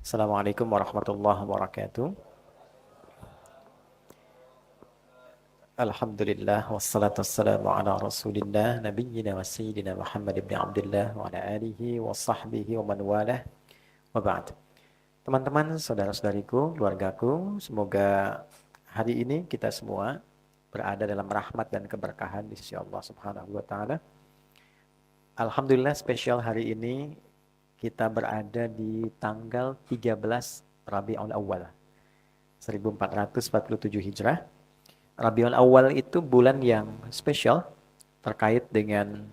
Assalamualaikum warahmatullahi wabarakatuh. Alhamdulillah wassalatu wassalamu ala Rasulillah nabiyyina wa sayyidina Muhammad ibn Abdullah wa ala alihi wa sahbihi wa man walah wa ba'd. Teman-teman, saudara-saudariku, keluargaku, semoga hari ini kita semua berada dalam rahmat dan keberkahan di sisi Allah Subhanahu wa taala. Alhamdulillah spesial hari ini kita berada di tanggal 13 Rabiul Awal 1447 Hijrah. Rabiul Awal itu bulan yang spesial terkait dengan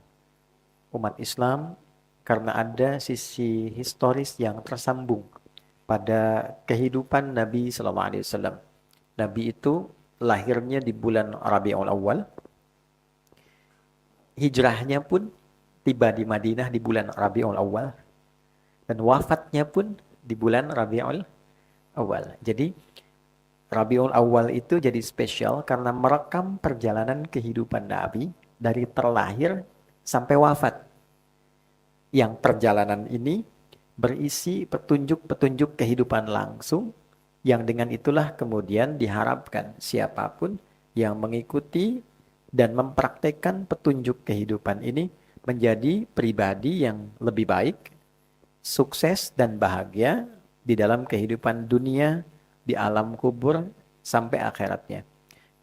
umat Islam karena ada sisi historis yang tersambung pada kehidupan Nabi Sallallahu Alaihi Wasallam. Nabi itu lahirnya di bulan Rabiul Awal, hijrahnya pun tiba di Madinah di bulan Rabiul Awal, dan wafatnya pun di bulan Rabiul Awal. Jadi Rabiul Awal itu jadi spesial karena merekam perjalanan kehidupan Nabi dari terlahir sampai wafat. Yang perjalanan ini berisi petunjuk-petunjuk kehidupan langsung yang dengan itulah kemudian diharapkan siapapun yang mengikuti dan mempraktekkan petunjuk kehidupan ini menjadi pribadi yang lebih baik, sukses dan bahagia di dalam kehidupan dunia, di alam kubur sampai akhiratnya.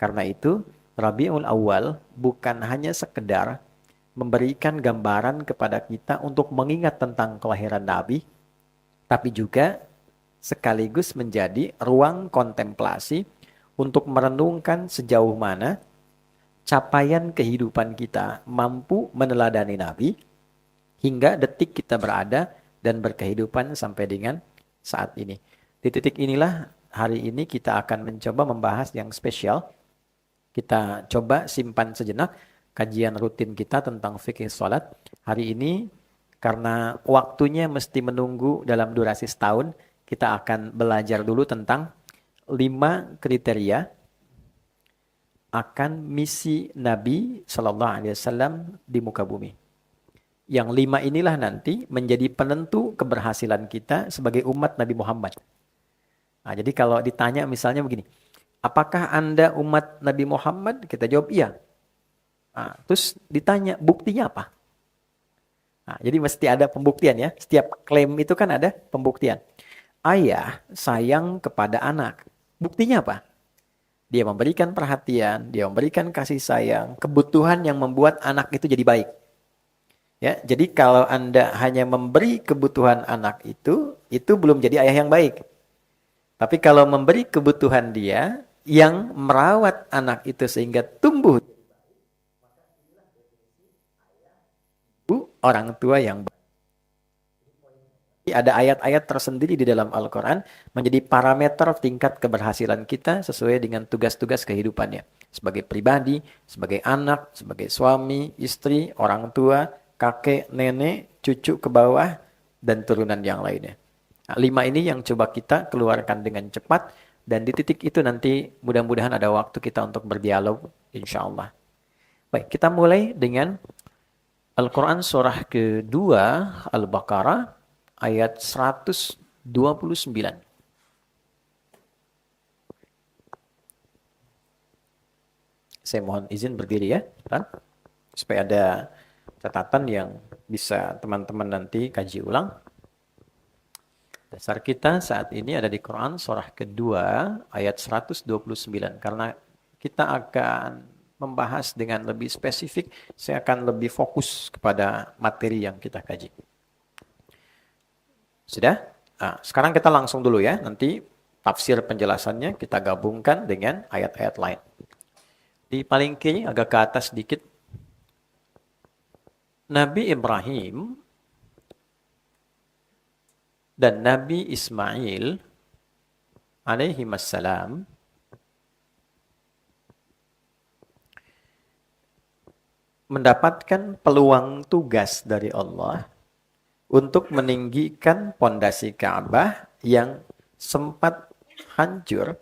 Karena itu, Rabiul Awal bukan hanya sekedar memberikan gambaran kepada kita untuk mengingat tentang kelahiran Nabi, tapi juga sekaligus menjadi ruang kontemplasi untuk merenungkan sejauh mana capaian kehidupan kita mampu meneladani Nabi hingga detik kita berada dan berkehidupan sampai dengan saat ini. Di titik inilah hari ini kita akan mencoba membahas yang spesial. Kita coba simpan sejenak kajian rutin kita tentang fikih sholat. Hari ini karena waktunya mesti menunggu dalam durasi setahun, kita akan belajar dulu tentang 5 kriteria akan misi Nabi Shallallahu Alaihi Wasallam di muka bumi. Yang 5 inilah nanti menjadi penentu keberhasilan kita sebagai umat Nabi Muhammad. Nah, jadi kalau ditanya misalnya begini, apakah Anda umat Nabi Muhammad? Kita jawab iya. Nah, terus ditanya, buktinya apa? Nah, jadi mesti ada pembuktian ya. Setiap klaim itu kan ada pembuktian. Ayah sayang kepada anak. Buktinya apa? Dia memberikan perhatian, dia memberikan kasih sayang, kebutuhan yang membuat anak itu jadi baik. Ya, jadi kalau Anda hanya memberi kebutuhan anak itu belum jadi ayah yang baik. Tapi kalau memberi kebutuhan dia yang merawat anak itu sehingga tumbuh orang tua yang baik. Ada ayat-ayat tersendiri di dalam Al-Quran menjadi parameter tingkat keberhasilan kita sesuai dengan tugas-tugas kehidupannya. Sebagai pribadi, sebagai anak, sebagai suami, istri, orang tua, kakek, nenek, cucu ke bawah, dan turunan yang lainnya. Nah, 5 ini yang coba kita keluarkan dengan cepat, dan di titik itu nanti mudah-mudahan ada waktu kita untuk berdialog, insya Allah. Baik, kita mulai dengan Al-Quran surah kedua, Al-Baqarah, ayat 129. Saya mohon izin berdiri ya, supaya ada catatan yang bisa teman-teman nanti kaji ulang. Dasar kita saat ini ada di Quran surah kedua ayat 129. Karena kita akan membahas dengan lebih spesifik, saya akan lebih fokus kepada materi yang kita kaji. Sudah? Nah, sekarang kita langsung dulu ya. Nanti tafsir penjelasannya kita gabungkan dengan ayat-ayat lain. Di paling kiri agak ke atas sedikit. Nabi Ibrahim dan Nabi Ismail alaihimassalam mendapatkan peluang tugas dari Allah untuk meninggikan pondasi Ka'bah yang sempat hancur,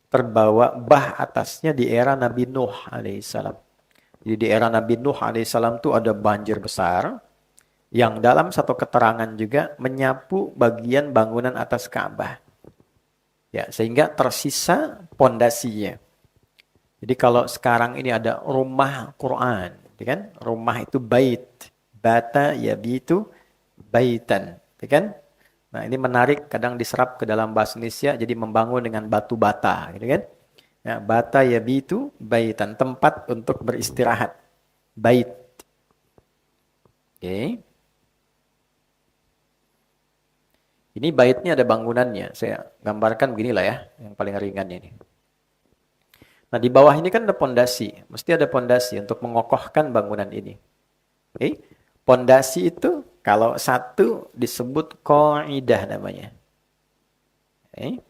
terbawa bah atasnya di era Nabi Nuh alaihissalam. Jadi di era Nabi Nuh alaihissalam itu ada banjir besar, Yang dalam satu keterangan juga menyapu bagian bangunan atas Ka'bah. Ya, sehingga tersisa pondasinya. Jadi kalau sekarang ini ada rumah Quran, ya kan? Rumah itu bait, bata yabitu baitan, ya kan? Nah, ini menarik, kadang diserap ke dalam bahasa Indonesia jadi membangun dengan batu bata, gitu kan? Ya, bata yabitu baitan, tempat untuk beristirahat. Bait. Oke. Ini baitnya ada bangunannya. Saya gambarkan beginilah ya, yang paling ringannya ini. Nah, di bawah ini kan ada pondasi. Mesti ada pondasi untuk mengokohkan bangunan ini. Oke. Pondasi itu kalau satu disebut qaidah namanya. Oke.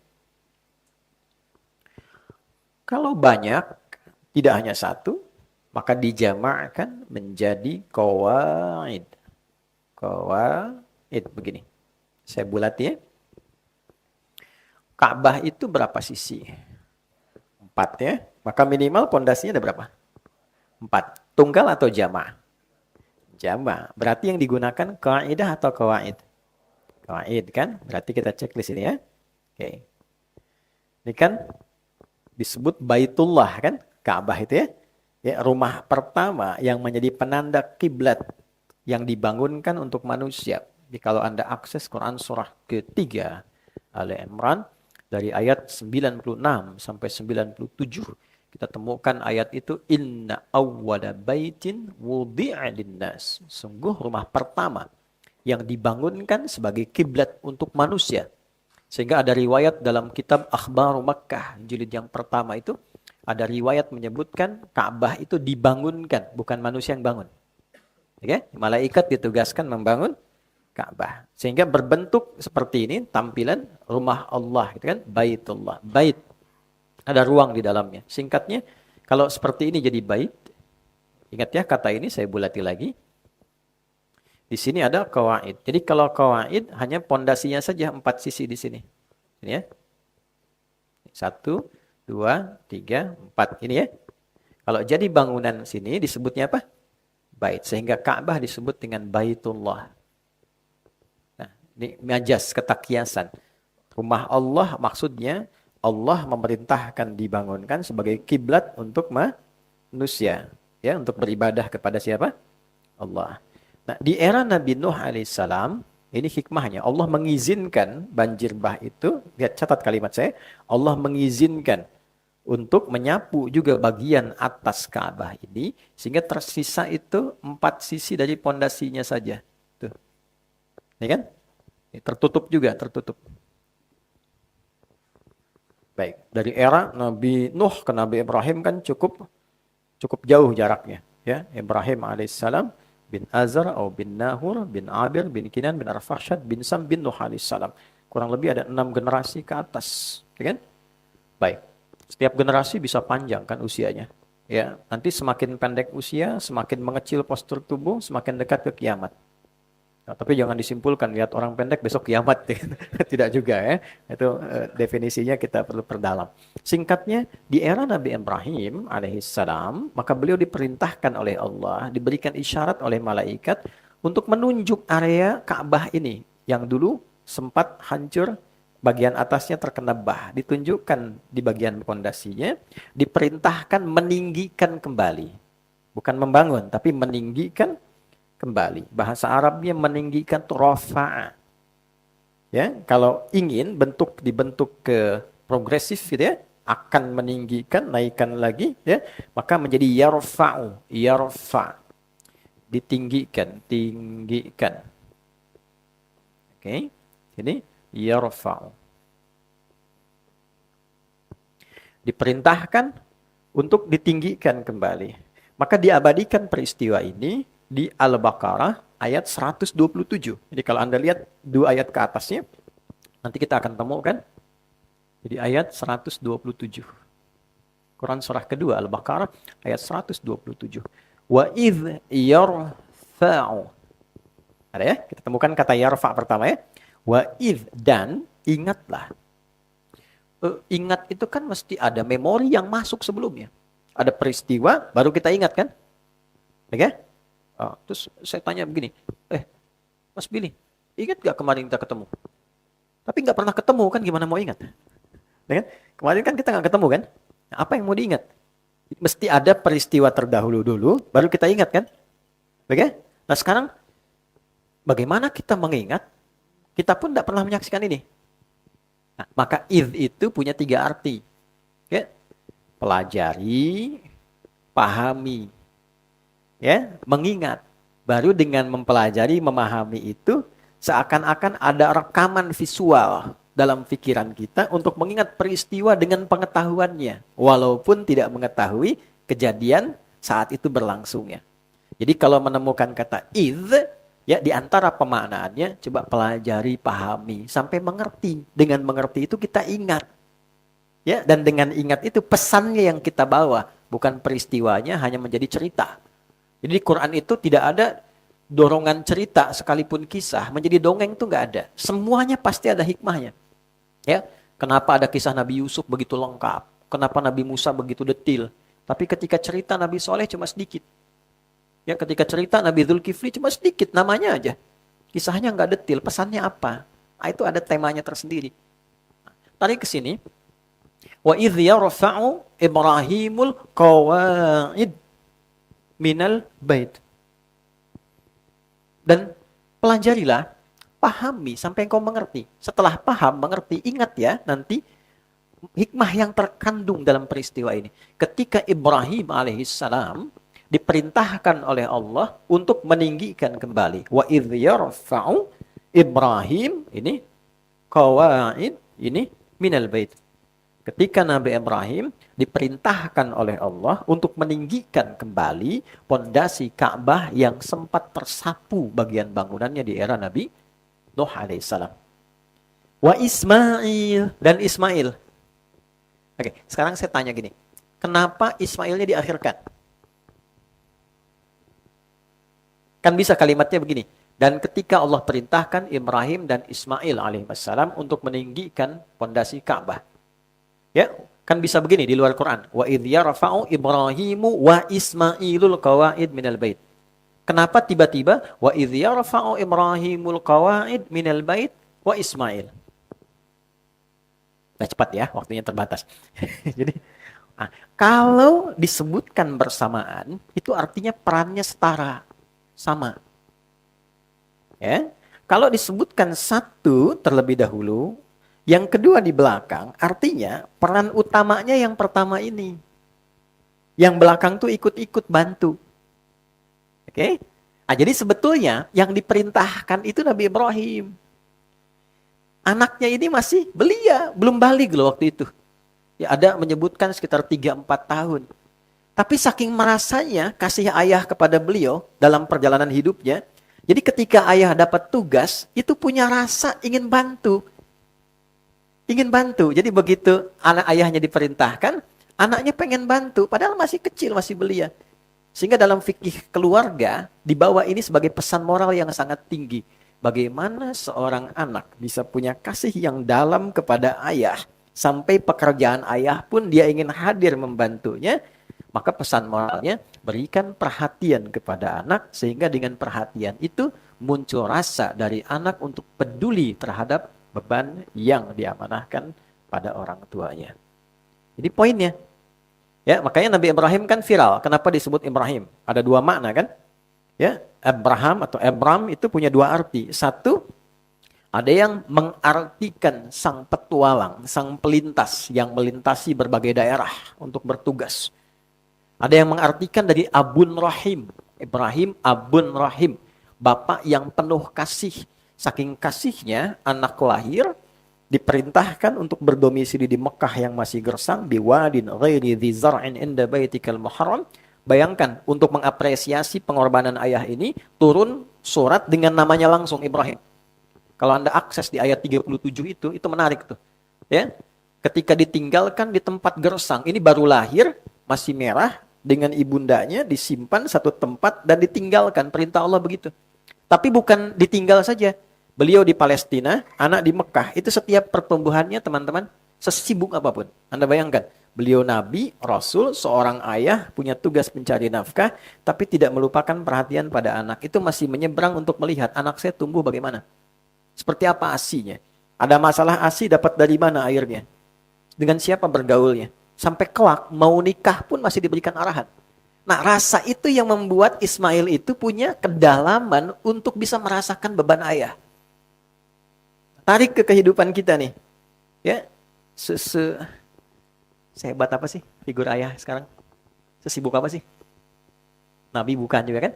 Kalau banyak, tidak hanya satu, maka dijamakkan menjadi qawaid. Qawaid begini. Saya bulat ya. Ka'bah itu berapa sisi? 4 ya. Maka minimal pondasinya ada berapa? 4. Tunggal atau jama'? Jama'. Berarti yang digunakan kaidah atau qawaid? Qawaid kan? Berarti kita cek di sini ya. Oke. Ini kan disebut Baitullah kan? Ka'bah itu ya. Ya, rumah pertama yang menjadi penanda kiblat yang dibangunkan untuk manusia. Jadi kalau Anda akses Quran surah ketiga Ali Imran dari ayat 96 sampai 97 kita temukan ayat itu inna awwala baitin wudi'a linnas. Sungguh rumah pertama yang dibangunkan sebagai kiblat untuk manusia. Sehingga ada riwayat dalam kitab Akhbaru Makkah jilid yang pertama itu ada riwayat menyebutkan Ka'bah itu dibangunkan, bukan manusia yang bangun. Oke, malaikat ditugaskan membangun Ka'bah. Sehingga berbentuk seperti ini tampilan rumah Allah, gitu kan? Baitullah. Bait. Ada ruang di dalamnya. Singkatnya, kalau seperti ini jadi bait. Ingat ya kata ini saya bulati lagi. Di sini ada qawaid. Jadi kalau qawaid hanya pondasinya saja 4 sisi di sini. Ini ya. 1, 2, 3, 4. Ini ya. Kalau jadi bangunan sini disebutnya apa? Bait. Sehingga Ka'bah disebut dengan Baitullah. Nah, ini majas, ketakiasan. Rumah Allah maksudnya Allah memerintahkan dibangunkan sebagai kiblat untuk manusia. Ya, untuk beribadah kepada siapa? Allah. Nah, di era Nabi Nuh alaihissalam, ini hikmahnya. Allah mengizinkan banjir bah itu, lihat catat kalimat saya, Allah mengizinkan untuk menyapu juga bagian atas Ka'bah ini, sehingga tersisa itu 4 sisi dari pondasinya saja. Tuh. Ini kan? Ini tertutup juga, tertutup. Baik, dari era Nabi Nuh ke Nabi Ibrahim kan cukup jauh jaraknya. Ya, Ibrahim alaihissalam bin Azar atau bin Nahur, bin Abir, bin Kinan, bin Arfahsyad, bin Sam, bin Nuh alaihissalam. Kurang lebih ada 6 generasi ke atas. Ya kan? Baik. Setiap generasi bisa panjang kan usianya. Ya, nanti semakin pendek usia, semakin mengecil postur tubuh, semakin dekat ke kiamat. Nah, tapi jangan disimpulkan lihat orang pendek besok kiamat. Tidak juga ya. Itu definisinya kita perlu perdalam. Singkatnya, di era Nabi Ibrahim alaihissalam, maka beliau diperintahkan oleh Allah, diberikan isyarat oleh malaikat untuk menunjuk area Ka'bah ini yang dulu sempat hancur, bagian atasnya terkena bah, ditunjukkan di bagian pondasinya, diperintahkan meninggikan kembali. Bukan membangun, tapi meninggikan kembali. Bahasa Arabnya meninggikan tuh rafa'a. Ya, kalau ingin dibentuk ke progresif gitu ya, akan meninggikan, naikkan lagi ya, maka menjadi yarfa'u, yarfa'. Ditinggikan, tinggikan. Oke. Ini yarfa'u. Diperintahkan untuk ditinggikan kembali. Maka diabadikan peristiwa ini di Al-Baqarah ayat 127. Jadi kalau Anda lihat 2 ayat ke atasnya, nanti kita akan temukan. Jadi ayat 127. Quran surah kedua Al-Baqarah ayat 127. Wa idh yarfa'u. Ada ya? Kita temukan kata yarfa' pertama ya. Wa idh, dan ingatlah. Ingat itu kan mesti ada memori yang masuk sebelumnya. Ada peristiwa, baru kita ingat kan? Oke? Oh, terus saya tanya begini, Mas Billy, ingat gak kemarin kita ketemu? Tapi nggak pernah ketemu kan, gimana mau ingat? Ya kan? Kemarin kan kita nggak ketemu kan? Nah, apa yang mau diingat? Mesti ada peristiwa terdahulu dulu, baru kita ingat kan? Oke? Nah sekarang, bagaimana kita mengingat? Kita pun tidak pernah menyaksikan ini. Nah, maka idh itu punya 3 arti. Ya? Pelajari, pahami, ya, mengingat. Baru dengan mempelajari, memahami itu, seakan-akan ada rekaman visual dalam pikiran kita untuk mengingat peristiwa dengan pengetahuannya, walaupun tidak mengetahui kejadian saat itu berlangsungnya. Jadi kalau menemukan kata idh, ya di antara pemaknaannya, coba pelajari, pahami, sampai mengerti. Dengan mengerti itu kita ingat. Ya, dan dengan ingat itu pesannya yang kita bawa, bukan peristiwanya hanya menjadi cerita. Jadi di Quran itu tidak ada dorongan cerita sekalipun kisah menjadi dongeng itu nggak ada. Semuanya pasti ada hikmahnya. Ya, kenapa ada kisah Nabi Yusuf begitu lengkap? Kenapa Nabi Musa begitu detil? Tapi ketika cerita Nabi Soleh cuma sedikit. Ya, ketika cerita Nabi Dzulkifli cuma sedikit namanya aja. Kisahnya nggak detil, pesannya apa? Nah, itu ada temanya tersendiri. Tarik ke sini. Wa idh yarfa'u Ibrahimul qawa'id minal bait. Dan pelajarilah, pahami sampai engkau mengerti. Setelah paham, mengerti, ingat ya nanti hikmah yang terkandung dalam peristiwa ini. Ketika Ibrahim alaihissalam diperintahkan oleh Allah untuk meninggikan kembali. Wa idh yarfa'u Ibrahim, ini qawa'id, ini minal bait. Ketika Nabi Ibrahim diperintahkan oleh Allah untuk meninggikan kembali pondasi Ka'bah yang sempat tersapu bagian bangunannya di era Nabi Nuh alaihissalam. Wa Ismail, dan Ismail. Oke, sekarang saya tanya gini. Kenapa Ismailnya diakhirkan? Kan bisa kalimatnya begini. Dan ketika Allah perintahkan Ibrahim dan Ismail alaihissalam untuk meninggikan pondasi Ka'bah. Ya, kan bisa begini di luar Quran. Wa idh yarfa'u Ibrahimu wa Ismailul qawa'id minal bait. Kenapa tiba-tiba wa idh yarfa'u Ibrahimul qawa'id minal bait wa Ismail? Nah, cepat ya, waktunya terbatas. Jadi, kalau disebutkan bersamaan, itu artinya perannya setara, sama. Ya, kalau disebutkan satu terlebih dahulu, yang kedua di belakang, artinya peran utamanya yang pertama ini. Yang belakang tuh ikut-ikut bantu. Oke? Nah, jadi sebetulnya yang diperintahkan itu Nabi Ibrahim. Anaknya ini masih belia, belum balik loh waktu itu. Ya, ada menyebutkan sekitar 3-4 tahun. Tapi saking merasanya kasih ayah kepada beliau dalam perjalanan hidupnya, jadi ketika ayah dapat tugas, itu punya rasa ingin bantu. Ingin bantu. Jadi begitu anak ayahnya diperintahkan, anaknya pengen bantu. Padahal masih kecil, masih belia. Sehingga dalam fikih keluarga, dibawa ini sebagai pesan moral yang sangat tinggi. Bagaimana seorang anak bisa punya kasih yang dalam kepada ayah. Sampai pekerjaan ayah pun dia ingin hadir membantunya. Maka pesan moralnya, berikan perhatian kepada anak. Sehingga dengan perhatian itu muncul rasa dari anak untuk peduli terhadap beban yang diamanahkan pada orang tuanya. Jadi poinnya. Ya, makanya Nabi Ibrahim kan viral. Kenapa disebut Ibrahim? Ada 2 makna kan? Ya, Abraham atau Abram itu punya 2 arti. Satu, ada yang mengartikan sang petualang, sang pelintas yang melintasi berbagai daerah untuk bertugas. Ada yang mengartikan dari Abun Rahim. Ibrahim Abun Rahim. Bapak yang penuh kasih. Saking kasihnya, anak lahir diperintahkan untuk berdomisili di Mekah yang masih gersang, biwadin ghairi dzi zar'in inda baitikal muharram. Bayangkan, untuk mengapresiasi pengorbanan ayah ini, turun surat dengan namanya langsung Ibrahim. Kalau Anda akses di ayat 37 itu menarik tuh. Ya. Ketika ditinggalkan di tempat gersang, ini baru lahir, masih merah, dengan ibundanya disimpan satu tempat dan ditinggalkan. Perintah Allah begitu. Tapi bukan ditinggal saja. Beliau di Palestina, anak di Mekah. Itu setiap pertumbuhannya teman-teman, sesibuk apapun. Anda bayangkan, Beliau nabi, rasul, seorang ayah, punya tugas mencari nafkah, tapi tidak melupakan perhatian pada anak. Itu masih menyeberang untuk melihat anak saya tumbuh bagaimana. Seperti apa ASI-nya. Ada masalah ASI, dapat dari mana airnya. Dengan siapa bergaulnya. Sampai kelak, mau nikah pun masih diberikan arahan. Nah, rasa itu yang membuat Ismail itu punya kedalaman untuk bisa merasakan beban ayah. Tarik ke kehidupan kita nih. Ya, sehebat apa sih figur ayah sekarang? Sesibuk apa sih? Nabi bukan juga kan?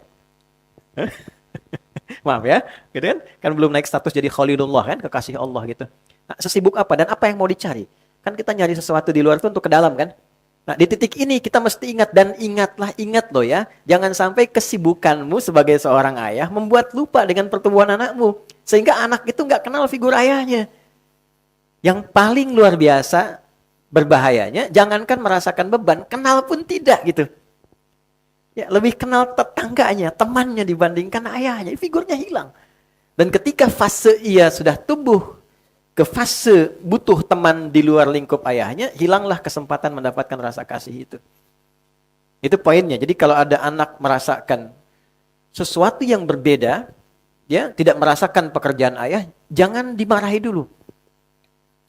Maaf ya, gitu kan? Kan belum naik status jadi Khalilullah kan, kekasih Allah gitu. Nah, sesibuk apa dan apa yang mau dicari? Kan kita nyari sesuatu di luar itu untuk ke dalam kan? Nah, di titik ini kita mesti ingat dan ingat loh ya. Jangan sampai kesibukanmu sebagai seorang ayah membuat lupa dengan pertumbuhan anakmu. Sehingga anak itu nggak kenal figur ayahnya. Yang paling luar biasa berbahayanya, jangankan merasakan beban, kenal pun tidak gitu. Ya, lebih kenal tetangganya, temannya dibandingkan ayahnya. Figurnya hilang. Dan ketika fase ia sudah tumbuh ke fase butuh teman di luar lingkup ayahnya, hilanglah kesempatan mendapatkan rasa kasih itu. Itu poinnya. Jadi kalau ada anak merasakan sesuatu yang berbeda, ya, tidak merasakan pekerjaan ayah, jangan dimarahi dulu.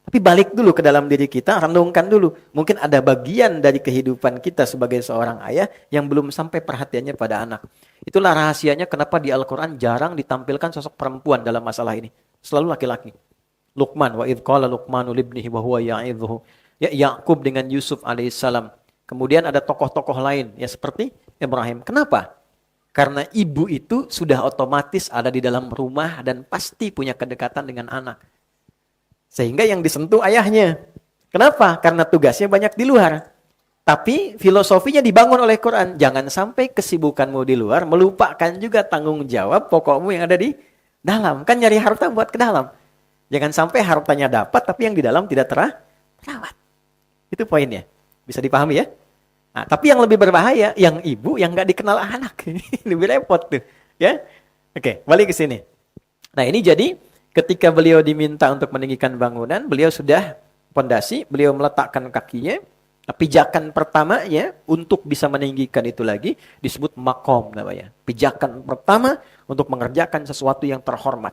Tapi balik dulu ke dalam diri kita, renungkan dulu. Mungkin ada bagian dari kehidupan kita sebagai seorang ayah yang belum sampai perhatiannya pada anak. Itulah rahasianya kenapa di Al-Quran jarang ditampilkan sosok perempuan dalam masalah ini. Selalu laki-laki. Luqman, wa idh qala Luqmanu libnihi wa huwa ya'idhuhu. Ya, Yakub dengan Yusuf alaihissalam. Kemudian ada tokoh-tokoh lain, ya seperti Ibrahim. Kenapa? Karena ibu itu sudah otomatis ada di dalam rumah dan pasti punya kedekatan dengan anak. Sehingga yang disentuh ayahnya. Kenapa? Karena tugasnya banyak di luar. Tapi filosofinya dibangun oleh Quran. Jangan sampai kesibukanmu di luar melupakan juga tanggung jawab pokokmu yang ada di dalam. Kan nyari harta buat ke dalam. Jangan sampai hartanya dapat tapi yang di dalam tidak terawat. Itu poinnya. Bisa dipahami ya? Nah, tapi yang lebih berbahaya, yang ibu yang nggak dikenal anak. Lebih repot tuh. Ya? Oke, balik ke sini. Nah ini jadi ketika beliau diminta untuk meninggikan bangunan, beliau sudah pondasi, beliau meletakkan kakinya. Pijakan pertamanya untuk bisa meninggikan itu lagi disebut makom namanya. Pijakan pertama untuk mengerjakan sesuatu yang terhormat.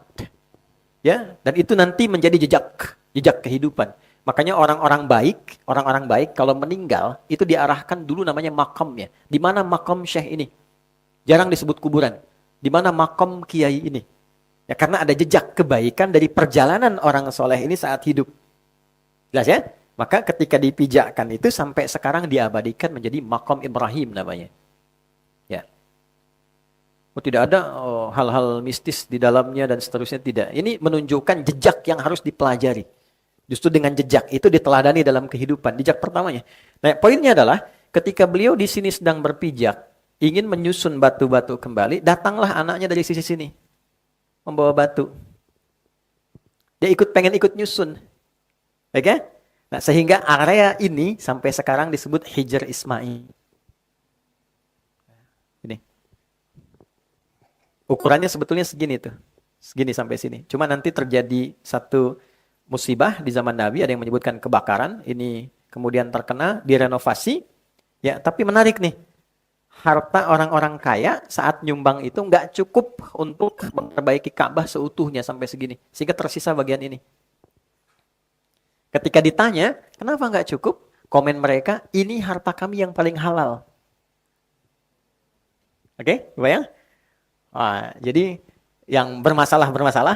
Ya, dan itu nanti menjadi jejak kehidupan. Makanya orang-orang baik kalau meninggal itu diarahkan dulu namanya makamnya. Di mana makam syekh ini? Jarang disebut kuburan. Di mana makam kiai ini? Ya karena ada jejak kebaikan dari perjalanan orang soleh ini saat hidup. Jelas ya? Maka ketika dipijakkan itu sampai sekarang diabadikan menjadi makam Ibrahim namanya. Ya. Tidak ada hal-hal mistis di dalamnya dan seterusnya, tidak. Ini menunjukkan jejak yang harus dipelajari. Justru dengan jejak itu diteladani dalam kehidupan. Jejak pertamanya. Nah, poinnya adalah ketika beliau di sini sedang berpijak, ingin menyusun batu-batu kembali, datanglah anaknya dari sisi sini. Membawa batu. Dia pengen ikut nyusun. Oke? Nah, sehingga area ini sampai sekarang disebut Hijr Ismail. Ini. Ukurannya sebetulnya segini tuh. Segini sampai sini. Cuma nanti terjadi satu musibah di zaman Nabi, ada yang menyebutkan kebakaran. Ini kemudian terkena, direnovasi. Ya, tapi menarik nih. Harta orang-orang kaya saat nyumbang itu nggak cukup untuk memperbaiki Ka'bah seutuhnya sampai segini. Sehingga tersisa bagian ini. Ketika ditanya, kenapa nggak cukup? Komen mereka, ini harta kami yang paling halal. Oke, bayang? Jadi yang bermasalah,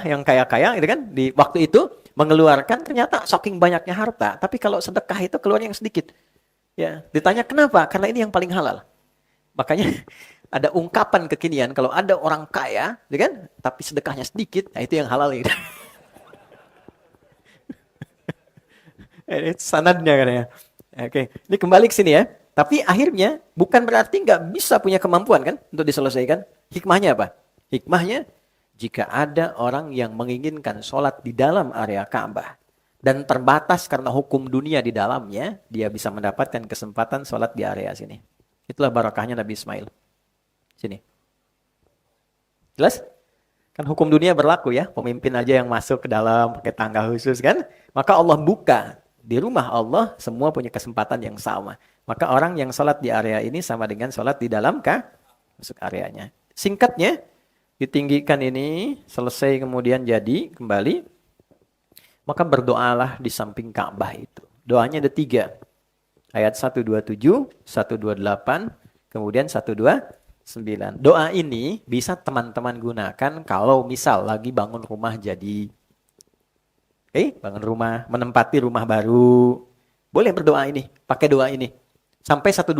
yang kaya-kaya gitu kan, di waktu itu mengeluarkan ternyata saking banyaknya harta, tapi kalau sedekah itu keluar yang sedikit. Ya, ditanya kenapa? Karena ini yang paling halal. Makanya ada ungkapan kekinian kalau ada orang kaya, gitu kan, tapi sedekahnya sedikit, nah itu yang halal gitu. Itu sanadnya kan ya. Oke, ini kembali ke sini ya. Tapi akhirnya bukan berarti nggak bisa punya kemampuan kan untuk diselesaikan. Hikmahnya apa? Hikmahnya jika ada orang yang menginginkan sholat di dalam area Ka'bah dan terbatas karena hukum dunia di dalamnya, dia bisa mendapatkan kesempatan sholat di area sini. Itulah barakahnya Nabi Ismail. Sini. Jelas? Kan hukum dunia berlaku ya. Pemimpin aja yang masuk ke dalam pakai tangga khusus kan. Maka Allah buka Di rumah Allah semua punya kesempatan yang sama. Maka orang yang sholat di area ini sama dengan sholat di dalam masuk areanya. Singkatnya, ditinggikan ini, selesai kemudian jadi kembali, maka berdoalah di samping Ka'bah itu. Doanya ada 3. Ayat 127, 128, kemudian 129. Doa ini bisa teman-teman gunakan kalau misal lagi bangun rumah jadi. Bangun rumah, menempati rumah baru. Boleh berdoa ini, pakai doa ini. Sampai 128.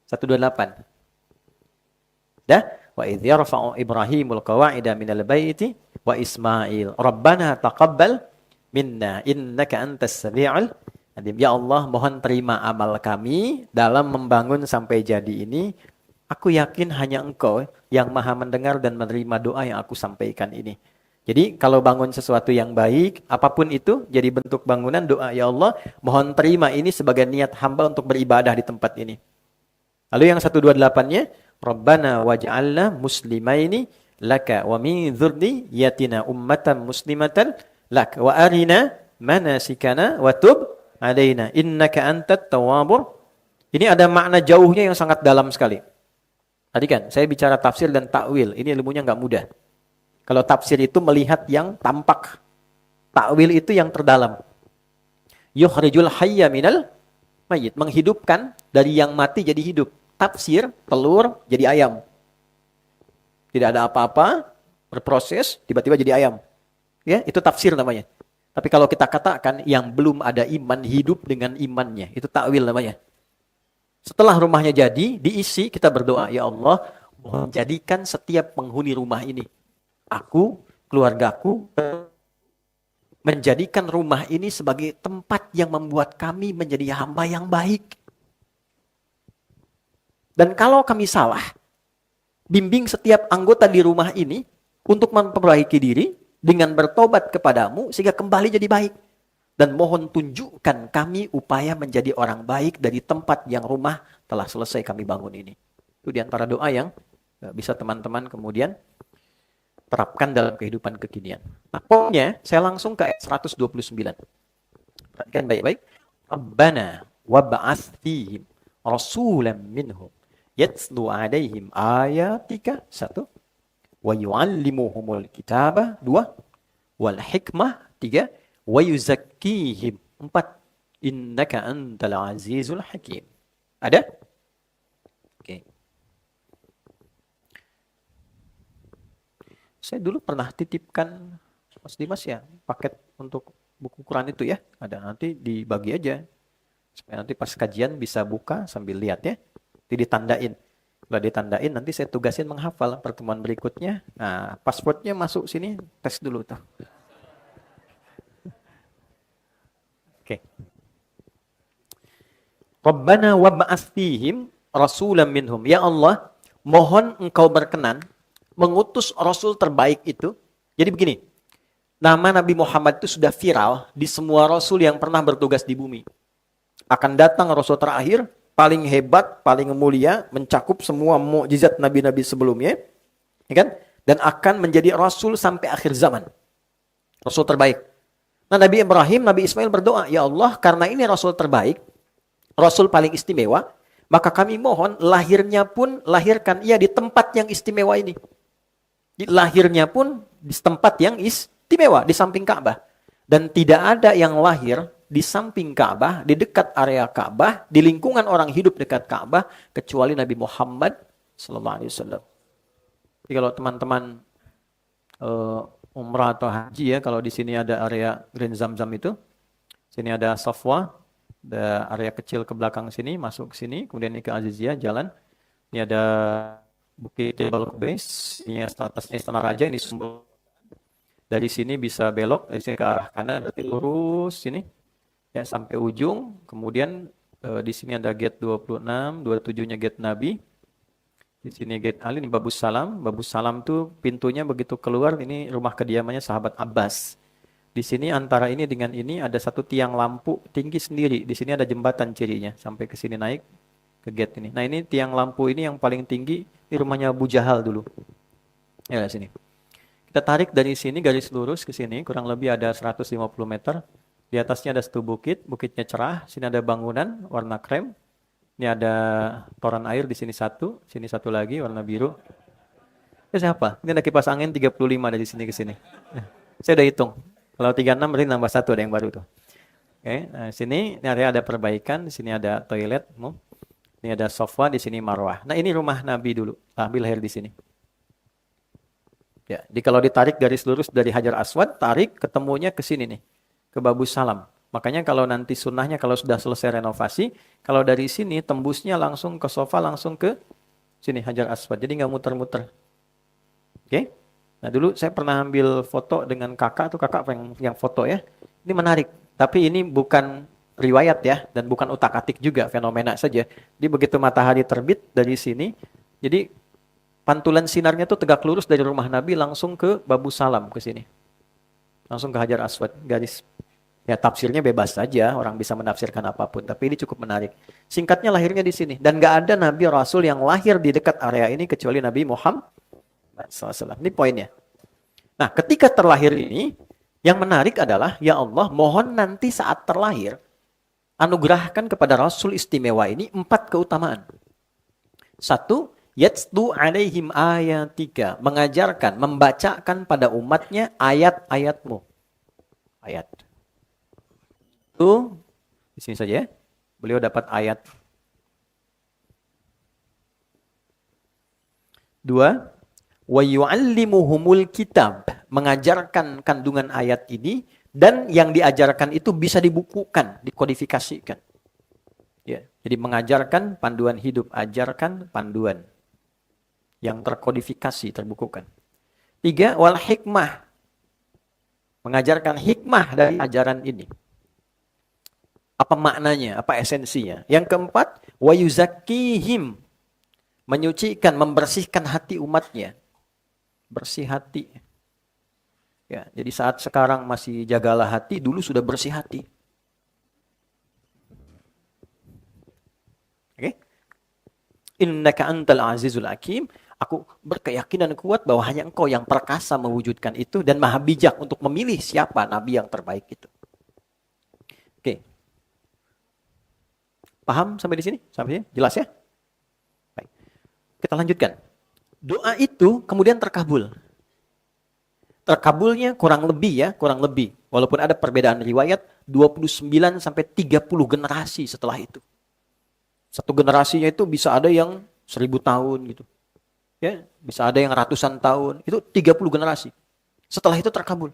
128. Dah? Wa idh yarfa'u Ibrahimul qawa'ida minal baiti wa Ismail. Rabbana taqabbal minna innaka antas sami'ul alim. Ya Allah, mohon terima amal kami dalam membangun sampai jadi ini. Aku yakin hanya Engkau yang Maha mendengar dan menerima doa yang aku sampaikan ini. Jadi kalau bangun sesuatu yang baik, apapun itu, jadi bentuk bangunan doa, ya Allah, mohon terima ini sebagai niat hamba untuk beribadah di tempat ini. Lalu yang 128-nya, Rabbana waj'alna muslimaini laka wa min dzurriyyatina ummatan muslimatan lak wa arina manasikana wa tub alaina innaka antat tawwabur. Ini ada makna jauhnya yang sangat dalam sekali. Tadi kan saya bicara tafsir dan takwil, ini ilmunya nggak mudah. Kalau tafsir itu melihat yang tampak. Takwil itu yang terdalam. Yukhrijul hayya minal mayyit. Menghidupkan dari yang mati jadi hidup. Tafsir, telur jadi ayam. Tidak ada apa-apa, berproses, tiba-tiba jadi ayam. Ya, itu tafsir namanya. Tapi kalau kita katakan yang belum ada iman, hidup dengan imannya. Itu takwil namanya. Setelah rumahnya jadi, diisi, kita berdoa, ya Allah, mohon jadikan setiap penghuni rumah ini. Aku, keluargaku, menjadikan rumah ini sebagai tempat yang membuat kami menjadi hamba yang baik. Dan kalau kami salah, bimbing setiap anggota di rumah ini untuk memperbaiki diri dengan bertobat kepadamu sehingga kembali jadi baik. Dan mohon tunjukkan kami upaya menjadi orang baik dari tempat yang rumah telah selesai kami bangun ini. Itu diantara doa yang bisa teman-teman kemudian terapkan dalam kehidupan kekinian. Nah, pokoknya saya langsung ke ayat 129. Perhatikan baik-baik. Rabbana wab'ats fihim rasulan minhum yatlu 'alaihim ayatika 1 wa yu'allimuhumul kitaba 2 wal hikmah 3 wa yuzakkihim 4 innaka antal azizul hakim. Ada? Oke. Saya dulu pernah titipkan Mas Dimas ya, paket untuk buku Quran itu ya. Ada, nanti dibagi aja. Supaya nanti pas kajian bisa buka sambil lihat ya. Nanti ditandain. Kalau ditandain nanti saya tugasin menghafal pertemuan berikutnya. Nah, passwordnya masuk sini, tes dulu tuh. Oke. Rabbana wab'ats fihim rasulan minhum. Ya Allah, mohon Engkau berkenan mengutus Rasul terbaik itu. Jadi begini, nama Nabi Muhammad itu sudah viral di semua Rasul yang pernah bertugas di bumi. Akan datang Rasul terakhir, paling hebat, paling mulia, mencakup semua mukjizat Nabi-Nabi sebelumnya. Ya kan? Dan akan menjadi Rasul sampai akhir zaman. Rasul terbaik. Nah, Nabi Ibrahim, Nabi Ismail berdoa, ya Allah, karena ini Rasul terbaik, Rasul paling istimewa, maka kami mohon lahirnya pun lahirkan ia di tempat yang istimewa ini. Lahirnya pun di tempat yang istimewa, di samping Ka'bah. Dan tidak ada yang lahir di samping Ka'bah, di dekat area Ka'bah, di lingkungan orang hidup dekat Ka'bah, kecuali Nabi Muhammad SAW. Jadi kalau teman-teman umrah atau haji ya, kalau di sini ada area Green Zamzam itu, sini ada Safwa, ada area kecil ke belakang sini, masuk ke sini, kemudian ini ke Aziziyah, jalan. Ini ada Bukit Jabal Qubais, ini atasnya Istana Raja, ini sumber. Dari sini bisa belok, dari sini ke arah kanan, berarti lurus sini, ya sampai ujung. Kemudian di sini ada gate 26, 27-nya gate Nabi. Di sini gate Ali, ini Babus Salam. Babus Salam tuh pintunya begitu keluar, ini rumah kediamannya sahabat Abbas. Di sini antara ini dengan ini ada satu tiang lampu tinggi sendiri. Di sini ada jembatan cirinya, sampai ke sini naik ke gate ini. Nah ini tiang lampu ini yang paling tinggi, ini rumahnya Abu Jahal dulu. Ya sini. Kita tarik dari sini garis lurus ke sini, kurang lebih ada 150 meter. Di atasnya ada satu bukit, bukitnya cerah, sini ada bangunan warna krem. Ini ada toran air di sini satu lagi warna biru. Siapa? Ini ada kipas angin 35 dari sini ke sini. Saya udah hitung. Kalau 36 berarti nambah satu ada yang baru tuh. Oke, nah sini ini area ada perbaikan, di sini ada toilet, ini ada sofa, di sini marwah. Nah, ini rumah Nabi dulu. Nabi lahir di sini. Ya, jadi kalau ditarik garis lurus dari Hajar Aswad, tarik ketemunya ke sini nih, ke Babus Salam. Makanya kalau nanti sunnahnya kalau sudah selesai renovasi, kalau dari sini tembusnya langsung ke sofa, langsung ke sini Hajar Aswad. Jadi nggak muter-muter. Oke? Nah, dulu saya pernah ambil foto dengan kakak yang foto ya. Ini menarik. Tapi ini bukan riwayat ya, dan bukan utak-atik juga, fenomena saja. Jadi begitu matahari terbit dari sini, jadi pantulan sinarnya tuh tegak lurus dari rumah Nabi langsung ke Babus Salam ke sini. Langsung ke Hajar Aswad, garis. Ya tafsirnya bebas saja, orang bisa menafsirkan apapun, tapi ini cukup menarik. Singkatnya lahirnya di sini, dan gak ada Nabi Rasul yang lahir di dekat area ini kecuali Nabi Muhammad SAW. Ini poinnya. Nah, ketika terlahir ini, yang menarik adalah, ya Allah, mohon nanti saat terlahir, anugerahkan kepada Rasul istimewa ini 4 keutamaan. 1, yatlu alaihim ayatika, mengajarkan, membacakan pada umatnya ayat-ayatmu. Ayat. Itu, di sini saja ya. Beliau dapat ayat. 2, wa yu'allimuhumul kitab, mengajarkan kandungan ayat ini, dan yang diajarkan itu bisa dibukukan, dikodifikasikan. Ya, jadi mengajarkan panduan hidup, ajarkan panduan yang terkodifikasi, terbukukan. 3, wal hikmah, mengajarkan hikmah dari ajaran ini. Apa maknanya, apa esensinya. Yang 4, wa yuzakkihim, menyucikan, membersihkan hati umatnya. Bersih hati. Ya, jadi saat sekarang masih jagalah hati, dulu sudah bersih hati. Oke? Innaka antal azizul hakim. Aku berkeyakinan kuat bahwa hanya engkau yang perkasa mewujudkan itu dan maha bijak untuk memilih siapa nabi yang terbaik itu. Oke. Paham sampai di sini? Sampai sini? Jelas ya? Baik. Kita lanjutkan. Doa itu kemudian terkabul. Terkabulnya kurang lebih. Walaupun ada perbedaan riwayat, 29 sampai 30 generasi setelah itu. Satu generasinya itu bisa ada yang 1000 tahun gitu. Ya, bisa ada yang ratusan tahun. Itu 30 generasi. Setelah itu terkabul.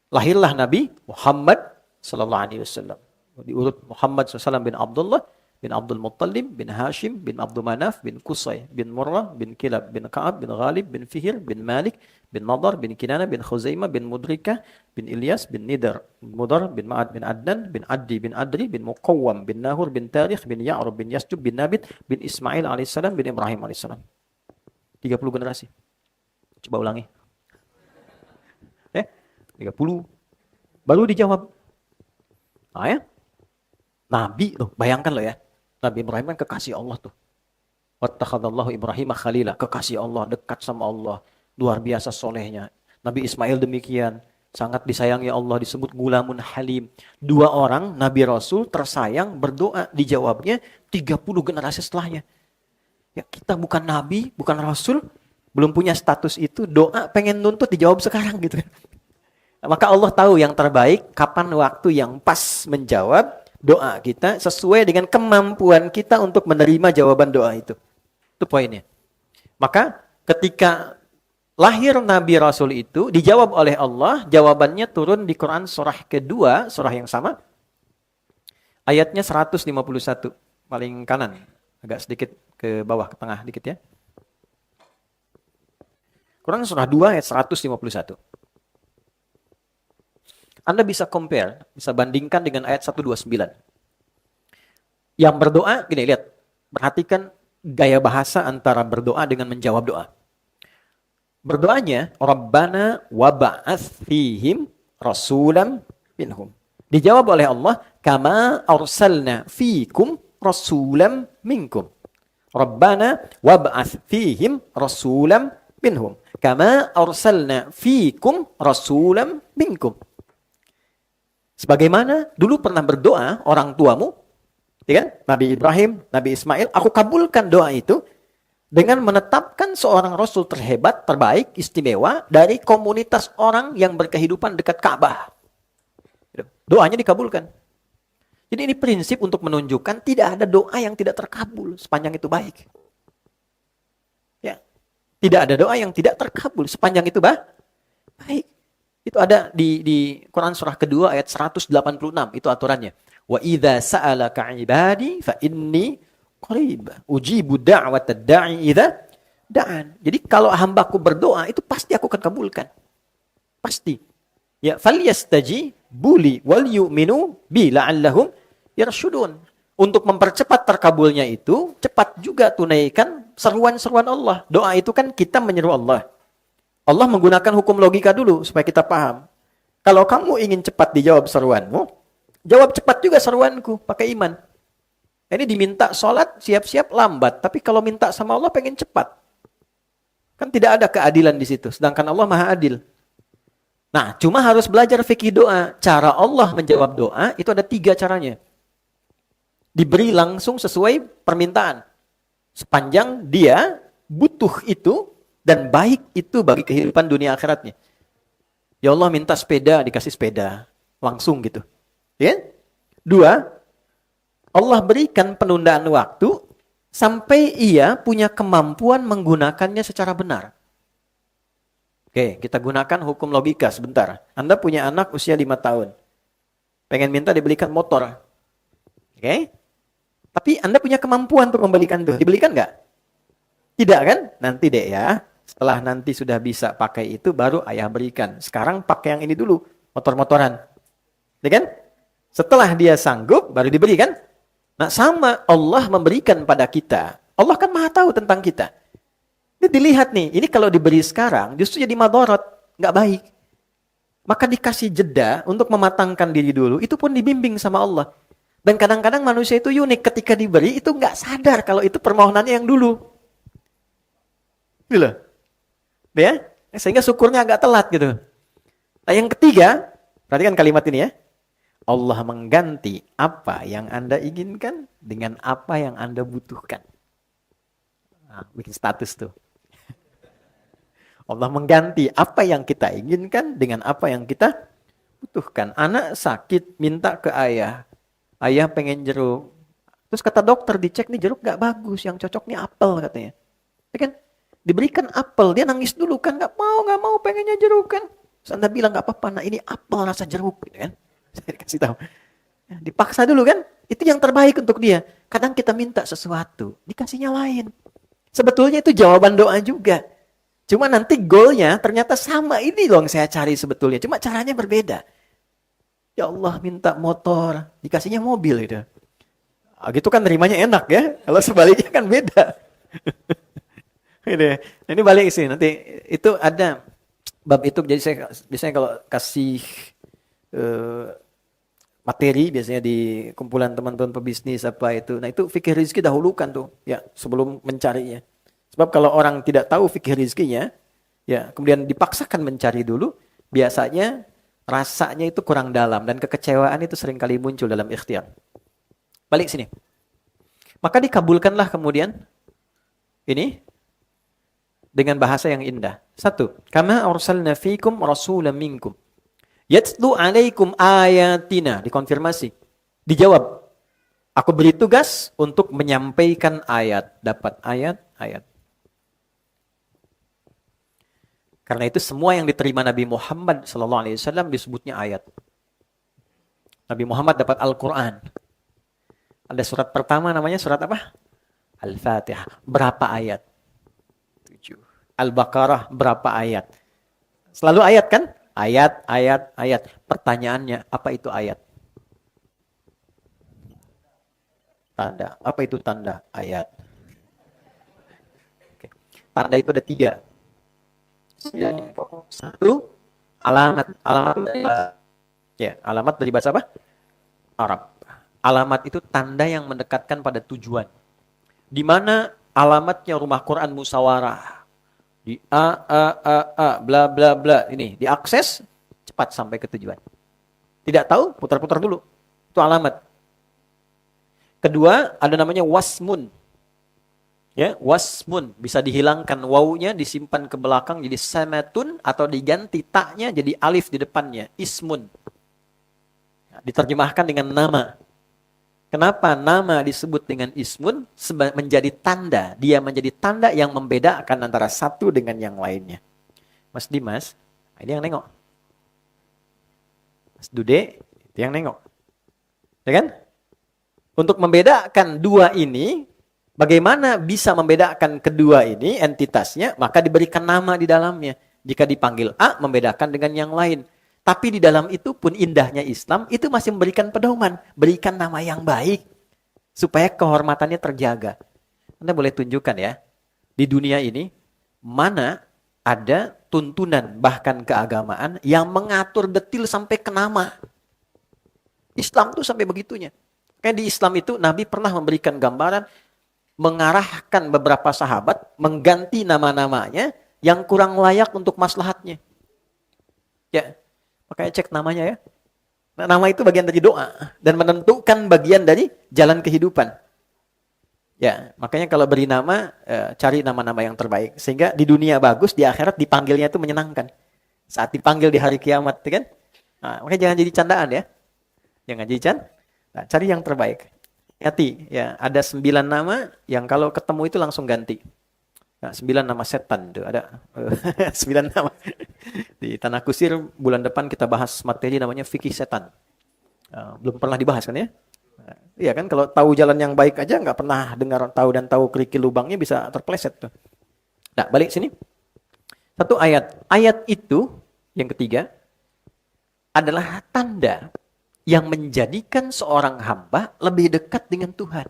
Lahirlah Nabi Muhammad sallallahu alaihi wasallam. Diurut Muhammad SAW bin Abdullah, bin Abdul Muttalib, bin Hashim, bin Abdul Manaf, bin Qusay, bin Murrah, bin Kilab, bin Ka'ab, bin Ghalib, bin Fihir, bin Malik, bin Nadar, bin Kinana, bin Khuzaimah, bin Mudrikah, bin Ilyas, bin Nidar, bin Mudar, bin Ma'ad, bin Adnan, bin Addi, bin Adri, bin Muqawwam, bin Nahur, bin Tarikh, bin Ya'rub, bin Yasjub, bin Nabit, bin Ismail alaihissalam, bin Ibrahim alaihissalam. 30 generasi. Coba ulangi. 30. Baru dijawab. Nah ya. Nabi loh, bayangkan loh ya. Nabi Ibrahim kan kekasih Allah tuh. Wattakhadallahu Ibrahim khalila, kekasih Allah, dekat sama Allah. Luar biasa solehnya. Nabi Ismail demikian. Sangat disayangi Allah, disebut gulamun halim. 2 orang, Nabi Rasul tersayang, berdoa, dijawabnya 30 generasi setelahnya. Ya kita bukan Nabi, bukan Rasul, belum punya status itu, doa pengen nuntut dijawab sekarang gitu. Maka Allah tahu yang terbaik, kapan waktu yang pas menjawab doa kita sesuai dengan kemampuan kita untuk menerima jawaban doa itu. Itu poinnya. Maka ketika lahir Nabi Rasul itu dijawab oleh Allah, jawabannya turun di Quran surah kedua, surah yang sama. Ayatnya 151, paling kanan, agak sedikit ke bawah, ke tengah dikit ya. Quran surah 2 ayat 151. Anda bisa compare, bisa bandingkan dengan ayat 129. Yang berdoa, gini lihat, perhatikan gaya bahasa antara berdoa dengan menjawab doa. Berdoanya, Rabbana waba'ath fihim rasulam minhum. Dijawab oleh Allah, kama arsalna fikum rasulam minkum. Rabbana wab'ath fihim rasulam minhum. Kama arsalna fikum rasulam minkum. Sebagaimana dulu pernah berdoa orang tuamu, ya kan? Nabi Ibrahim, Nabi Ismail, aku kabulkan doa itu dengan menetapkan seorang Rasul terhebat, terbaik, istimewa dari komunitas orang yang berkehidupan dekat Ka'bah. Doanya dikabulkan. Jadi ini prinsip untuk menunjukkan tidak ada doa yang tidak terkabul sepanjang itu baik. Ya. Tidak ada doa yang tidak terkabul sepanjang itu baik. Itu ada di Quran surah kedua ayat 186, itu aturannya. Wa idza sa'alaka 'ibadi fa inni qarib ujibu da'watad da'i idza da'an. Jadi kalau hambaku berdoa itu pasti aku akan kabulkan. Pasti. Ya, falyastajibu li wal yu'minu bi la'allahum yarshudun. Untuk mempercepat terkabulnya itu, cepat juga tunaikan seruan-seruan Allah. Doa itu kan kita menyeru Allah. Allah menggunakan hukum logika dulu supaya kita paham. Kalau kamu ingin cepat dijawab seruanmu, jawab cepat juga seruanku pakai iman. Ini diminta sholat, siap-siap lambat. Tapi kalau minta sama Allah pengen cepat. Kan tidak ada keadilan di situ. Sedangkan Allah maha adil. Nah, cuma harus belajar fikih doa. Cara Allah menjawab doa, itu ada 3 caranya. Diberi langsung sesuai permintaan. Sepanjang dia butuh itu, dan baik itu bagi kehidupan dunia akhiratnya. Ya Allah minta sepeda, dikasih sepeda. Langsung gitu. Ya? 2, Allah berikan penundaan waktu sampai ia punya kemampuan menggunakannya secara benar. Oke, kita gunakan hukum logika sebentar. Anda punya anak usia 5 tahun. Pengen minta dibelikan motor. Oke? Tapi Anda punya kemampuan untuk membelikan itu. Dibelikan nggak? Tidak kan? Nanti deh ya. Setelah nanti sudah bisa pakai itu, baru ayah berikan. Sekarang pakai yang ini dulu, motor-motoran. Ya kan? Setelah dia sanggup, baru diberi kan? Nah sama Allah memberikan pada kita. Allah kan maha tahu tentang kita. Ini dilihat nih, ini kalau diberi sekarang, justru jadi madharat, nggak baik. Maka dikasih jeda untuk mematangkan diri dulu, itu pun dibimbing sama Allah. Dan kadang-kadang manusia itu unik, ketika diberi, itu nggak sadar kalau itu permohonannya yang dulu. Gitu loh. Ya, sehingga syukurnya agak telat gitu. Nah yang ketiga, perhatikan kalimat ini ya. Allah mengganti apa yang Anda inginkan dengan apa yang Anda butuhkan. Nah, bikin status tuh. Allah mengganti apa yang kita inginkan dengan apa yang kita butuhkan. Anak sakit minta ke ayah. Ayah pengen jeruk. Terus kata dokter dicek nih jeruk gak bagus. Yang cocok nih apel katanya. Ya kan? Diberikan apel, dia nangis dulu kan, gak mau, pengennya jeruk kan. Terus Anda bilang gak apa-apa, nah ini apel rasa jeruk, gitu kan. Saya kasih tahu. Dipaksa dulu kan, itu yang terbaik untuk dia. Kadang kita minta sesuatu, dikasihnya lain. Sebetulnya itu jawaban doa juga. Cuma nanti goalnya ternyata sama, ini loh yang saya cari sebetulnya. Cuma caranya berbeda. Ya Allah minta motor, dikasihnya mobil gitu. Nah, gitu kan nerimanya enak ya, kalau sebaliknya kan beda. Ini balik sih nanti itu ada bab itu, jadi saya biasanya kalau kasih materi biasanya di kumpulan teman-teman pebisnis apa itu, nah itu fikih rezeki dahulukan tuh ya sebelum mencarinya. Sebab kalau orang tidak tahu fikih rezekinya ya kemudian dipaksakan mencari dulu, biasanya rasanya itu kurang dalam dan kekecewaan itu sering kali muncul dalam ikhtiar. Balik sini. Maka dikabulkanlah kemudian ini dengan bahasa yang indah. 1. Kama arsalna fikum rasulan minkum. Yatlu alaikum ayatina. Dikonfirmasi. Dijawab. Aku beri tugas untuk menyampaikan ayat. Dapat ayat-ayat. Karena itu semua yang diterima Nabi Muhammad SAW disebutnya ayat. Nabi Muhammad dapat Al-Quran. Ada surat pertama namanya surat apa? Al-Fatihah. Berapa ayat? Al-Baqarah berapa ayat? Selalu ayat kan? Ayat, ayat, ayat. Pertanyaannya, apa itu ayat? Tanda. Apa itu tanda? Ayat. Oke. Tanda itu ada 3. 1, alamat. Alamat ya, alamat dari bahasa apa? Arab. Alamat itu tanda yang mendekatkan pada tujuan. Di mana alamatnya rumah Quran Musawarah. Di bla bla bla ini diakses cepat sampai ke tujuan. Tidak tahu, putar-putar dulu. Itu alamat. Kedua, ada namanya wasmun. Ya, wasmun. Bisa dihilangkan wawunya, disimpan ke belakang jadi samatun, atau diganti taknya jadi alif di depannya. Ismun. Diterjemahkan dengan nama. Kenapa nama disebut dengan ismun? Menjadi tanda. Dia menjadi tanda yang membedakan antara satu dengan yang lainnya. Mas Dimas, ini yang nengok. Mas Dude, itu yang nengok. Ya kan? Untuk membedakan dua ini, bagaimana bisa membedakan kedua ini, entitasnya, maka diberikan nama di dalamnya. Jika dipanggil A, membedakan dengan yang lain. Tapi di dalam itu pun indahnya Islam, itu masih memberikan pedoman. Berikan nama yang baik, supaya kehormatannya terjaga. Anda boleh tunjukkan ya, di dunia ini, mana ada tuntunan, bahkan keagamaan, yang mengatur detil sampai ke nama. Islam tuh sampai begitunya. Kayak di Islam itu, Nabi pernah memberikan gambaran, mengarahkan beberapa sahabat, mengganti nama-namanya, yang kurang layak untuk maslahatnya. Ya, makanya cek namanya ya. Nah, nama itu bagian dari doa dan menentukan bagian dari jalan kehidupan. Ya, makanya kalau beri nama, cari nama-nama yang terbaik. Sehingga di dunia bagus, di akhirat dipanggilnya itu menyenangkan. Saat dipanggil di hari kiamat, kan? Nah, makanya jangan jadi candaan ya. Jangan jadi candaan. Nah, cari yang terbaik. Hati, ya, ada 9 nama yang kalau ketemu itu langsung ganti. Nah, 9 nama setan tuh ada 9 nama. Di Tanah Kusir bulan depan kita bahas materi namanya fikih setan. Belum pernah dibahas kan ya? Iya kan, kalau tahu jalan yang baik aja nggak pernah dengar tahu kerikil lubangnya bisa terpeleset tuh. Nah, balik sini. Satu ayat. Ayat itu yang ketiga adalah tanda yang menjadikan seorang hamba lebih dekat dengan Tuhan.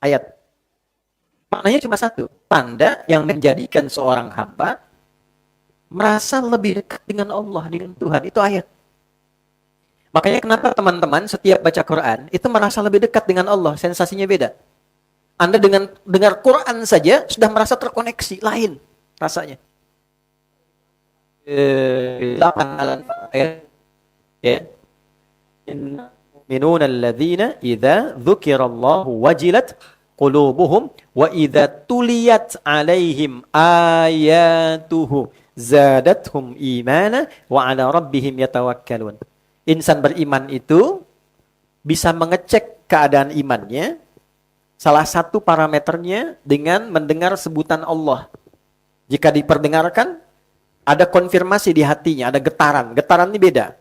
Ayat. Maknanya cuma satu. Tanda yang menjadikan seorang hamba merasa lebih dekat dengan Allah, dengan Tuhan. Itu ayat. Makanya kenapa teman-teman setiap baca Quran itu merasa lebih dekat dengan Allah. Sensasinya beda. Anda dengan dengar Quran saja sudah merasa terkoneksi. Lain rasanya. Ya. Minuna alladzina idza dzukirallahu wajilat qulubuhum wa idza tuliyat alaihim ayatuhu zadathum imana wa ala rabbihim yatawakkalun. Insan beriman itu bisa mengecek keadaan imannya, salah satu parameternya dengan mendengar sebutan Allah. Jika diperdengarkan, ada konfirmasi di hatinya, ada getaran. Getaran ini beda.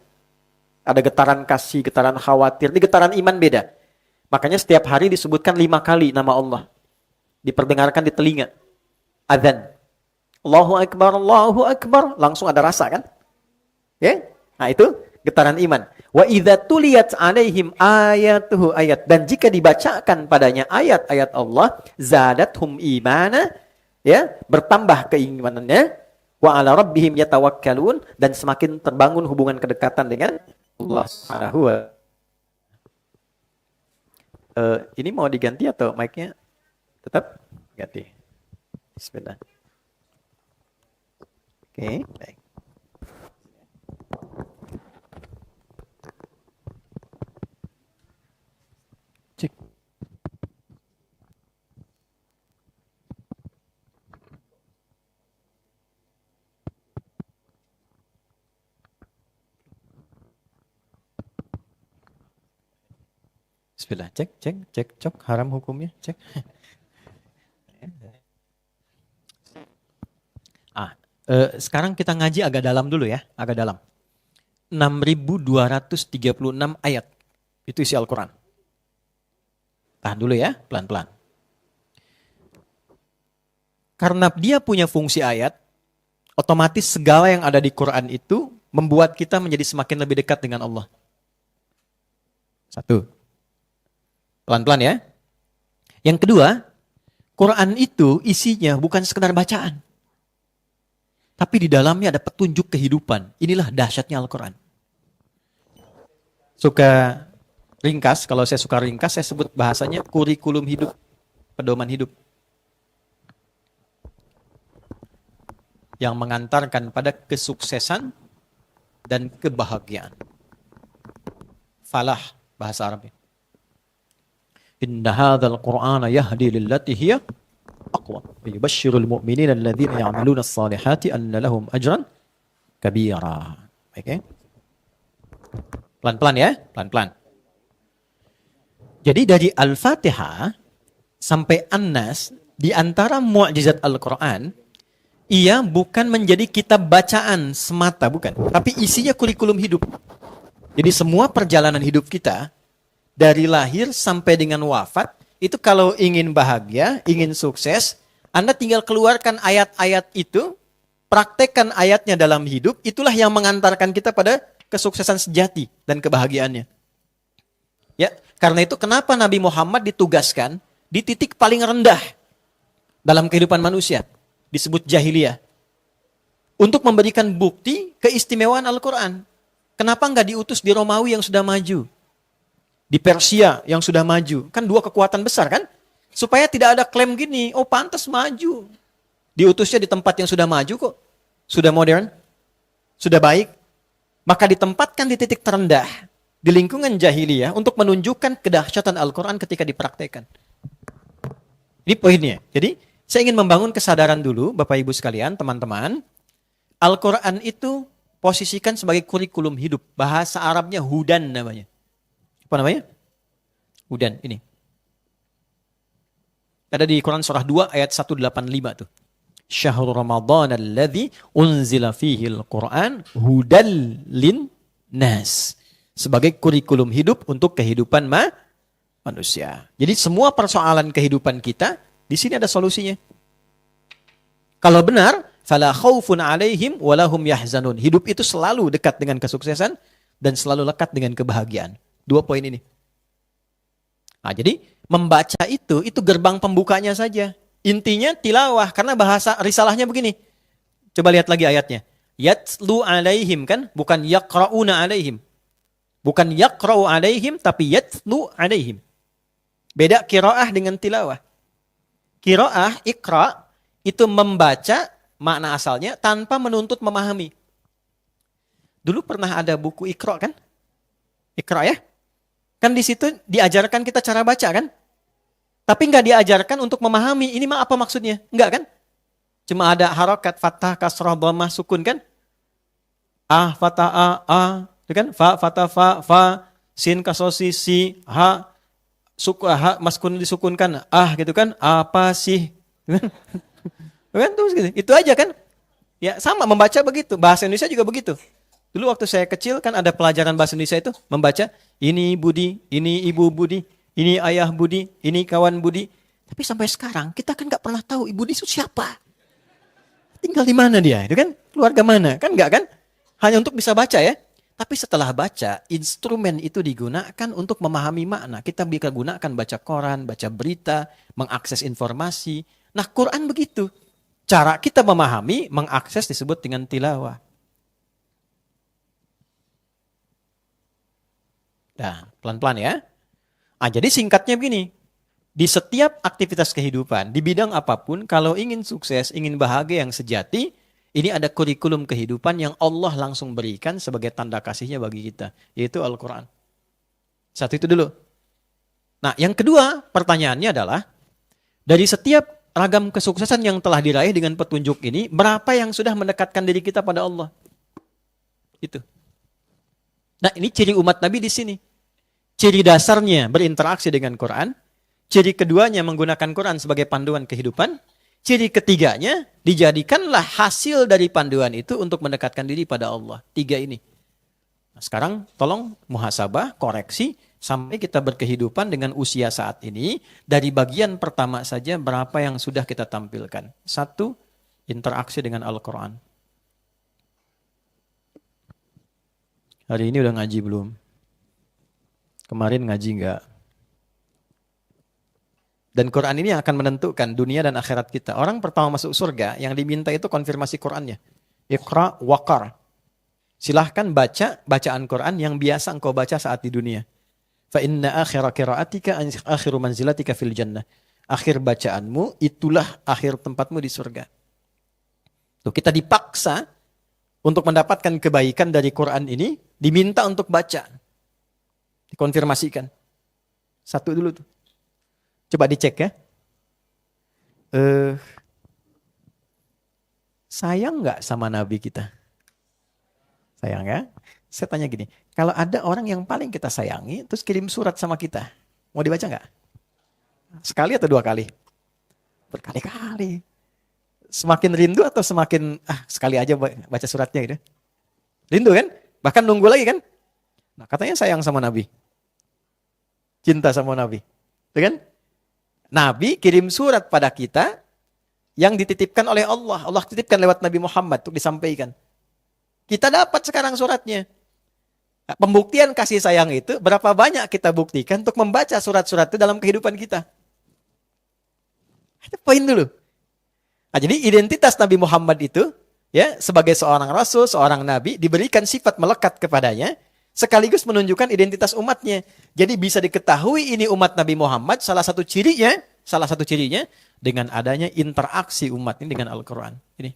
Ada getaran kasih, getaran khawatir. Ini getaran iman beda. Makanya setiap hari disebutkan 5 kali nama Allah. Diperdengarkan di telinga. Adzan. Allahu Akbar, Allahu Akbar. Langsung ada rasa kan? Ya? Nah itu getaran iman. Wa idza tuliyat alaihim ayatuhu ayat. Dan jika dibacakan padanya ayat-ayat Allah, zadathum imana, ya, bertambah keimanannya, wa ala rabbihim yatawakkalun, dan semakin terbangun hubungan kedekatan dengan Allah Subhanahu wa ini mau diganti atau mic-nya tetap ganti? Bismillah. Oke, baik. Cek. Bismillah, cek, haram hukumnya, cek. Sekarang kita ngaji agak dalam dulu ya, agak dalam. 6.236 ayat, itu isi Al-Quran. Tahan dulu ya, pelan-pelan. Karena dia punya fungsi ayat, otomatis segala yang ada di Quran itu membuat kita menjadi semakin lebih dekat dengan Allah. Satu. Pelan-pelan ya. Yang kedua, Quran itu isinya bukan sekedar bacaan. Tapi di dalamnya ada petunjuk kehidupan. Inilah dahsyatnya Al-Quran. Suka ringkas, kalau saya suka ringkas, saya sebut bahasanya kurikulum hidup, pedoman hidup. Yang mengantarkan pada kesuksesan dan kebahagiaan. Falah bahasa Arabnya. Inna hadzal Qur'ana yahdi lillati hiya aqwam. Yubashshirul mu'minina alladzina ya'maluna as-salihati anna lahum ajran kabira. Oke. Pelan-pelan ya, pelan-pelan. Jadi dari Al-Fatihah sampai An-Nas, di antara mukjizat Al-Quran, ia bukan menjadi kitab bacaan semata, bukan. Tapi isinya kurikulum hidup. Jadi semua perjalanan hidup kita, dari lahir sampai dengan wafat, itu kalau ingin bahagia, ingin sukses, Anda tinggal keluarkan ayat-ayat itu, praktekkan ayatnya dalam hidup, itulah yang mengantarkan kita pada kesuksesan sejati dan kebahagiaannya. Ya, karena itu kenapa Nabi Muhammad ditugaskan di titik paling rendah dalam kehidupan manusia, disebut jahiliyah, untuk memberikan bukti keistimewaan Al-Quran. Kenapa nggak diutus di Romawi yang sudah maju, di Persia yang sudah maju? Kan dua kekuatan besar kan? Supaya tidak ada klaim gini, oh pantas maju. Diutusnya di tempat yang sudah maju kok, sudah modern, sudah baik. Maka ditempatkan di titik terendah, di lingkungan jahiliyah untuk menunjukkan kedahsyatan Al-Quran ketika dipraktekkan. Ini poinnya. Jadi, saya ingin membangun kesadaran dulu, Bapak Ibu sekalian, teman-teman. Al-Quran itu posisikan sebagai kurikulum hidup. Bahasa Arabnya hudan namanya. Apa namanya? Hudan, ini. Ada di Quran surah 2 ayat 185 tuh. Syahrul Ramadan alladzi unzila fihi al-Quran hudal lin nas. Sebagai kurikulum hidup untuk kehidupan manusia. Jadi semua persoalan kehidupan kita di sini ada solusinya. Kalau benar, fala khaufun 'alaihim wa lahum yahzanun. Hidup itu selalu dekat dengan kesuksesan dan selalu lekat dengan kebahagiaan. Dua poin ini. Nah, jadi membaca itu gerbang pembukanya saja. Intinya tilawah, karena bahasa risalahnya begini. Coba lihat lagi ayatnya. Yatlu 'alaihim kan, bukan yaqra'una 'alaihim. Bukan yaqra'u 'alaihim, tapi yatlu 'alaihim. Beda qiraah dengan tilawah. Qiraah, iqra, itu membaca, makna asalnya, tanpa menuntut memahami. Dulu pernah ada buku Iqra kan? Iqra ya? Kan di situ diajarkan kita cara baca kan? Tapi nggak diajarkan untuk memahami, ini mah apa maksudnya? Enggak kan? Cuma ada harokat, fathah, kasrah, dhammah, sukun kan? Fathah, itu kan? Fathah, fa, sin, kasosi, si, ha, maskun disukunkan, gitu kan? Apa sih? Kan? Terus gitu. Itu aja kan? Ya sama, membaca begitu. Bahasa Indonesia juga begitu. Dulu waktu saya kecil kan ada pelajaran bahasa Indonesia itu, membaca, ini Budi, ini Ibu Budi, ini ayah Budi, ini kawan Budi. Tapi sampai sekarang kita kan nggak pernah tahu Ibu Budi itu siapa. Tinggal di mana dia, itu kan? Keluarga mana? Kan nggak kan? Hanya untuk bisa baca ya. Tapi setelah baca, instrumen itu digunakan untuk memahami makna. Kita bisa gunakan baca koran, baca berita, mengakses informasi. Nah, Quran begitu. Cara kita memahami, mengakses disebut dengan tilawah. Nah, pelan-pelan ya. Jadi singkatnya begini, di setiap aktivitas kehidupan, di bidang apapun, kalau ingin sukses, ingin bahagia yang sejati, ini ada kurikulum kehidupan yang Allah langsung berikan sebagai tanda kasihnya bagi kita, yaitu Al-Quran. Satu itu dulu. Nah, yang kedua pertanyaannya adalah, dari setiap ragam kesuksesan yang telah diraih dengan petunjuk ini, berapa yang sudah mendekatkan diri kita pada Allah? Itu. Nah, ini ciri umat Nabi di sini. Ciri dasarnya berinteraksi dengan Quran. Ciri keduanya menggunakan Quran sebagai panduan kehidupan. Ciri ketiganya dijadikanlah hasil dari panduan itu untuk mendekatkan diri pada Allah. 3 ini. Nah, sekarang tolong muhasabah, koreksi sampai kita berkehidupan dengan usia saat ini. Dari bagian pertama saja berapa yang sudah kita tampilkan. 1, interaksi dengan Al-Quran. Hari ini udah ngaji belum? Kemarin ngaji enggak? Dan Quran ini akan menentukan dunia dan akhirat kita. Orang pertama masuk surga, yang diminta itu konfirmasi Qurannya. Iqra waqar. Silahkan baca bacaan Quran yang biasa engkau baca saat di dunia. Fa inna akhira qiraatika akhiru manzilatika fil jannah. Akhir bacaanmu itulah akhir tempatmu di surga. Tuh, kita dipaksa untuk mendapatkan kebaikan dari Quran ini, diminta untuk baca. Dikonfirmasikan. Satu dulu tuh. Coba dicek ya. Sayang nggak sama Nabi kita? Sayang ya? Saya tanya gini, kalau ada orang yang paling kita sayangi, terus kirim surat sama kita, mau dibaca nggak? Sekali atau 2 kali? Berkali-kali. Semakin rindu atau semakin, sekali aja baca suratnya gitu? Rindu kan? Bahkan nunggu lagi kan? Nah katanya sayang sama Nabi. Cinta sama Nabi. Itu kan? Nabi kirim surat pada kita yang dititipkan oleh Allah. Allah titipkan lewat Nabi Muhammad untuk disampaikan. Kita dapat sekarang suratnya. Nah, pembuktian kasih sayang itu berapa banyak kita buktikan untuk membaca surat-surat itu dalam kehidupan kita. Itu poin dulu. Nah, jadi identitas Nabi Muhammad itu ya sebagai seorang rasul, seorang nabi diberikan sifat melekat kepadanya sekaligus menunjukkan identitas umatnya. Jadi bisa diketahui ini umat Nabi Muhammad salah satu cirinya dengan adanya interaksi umat ini dengan Al-Qur'an. Ini.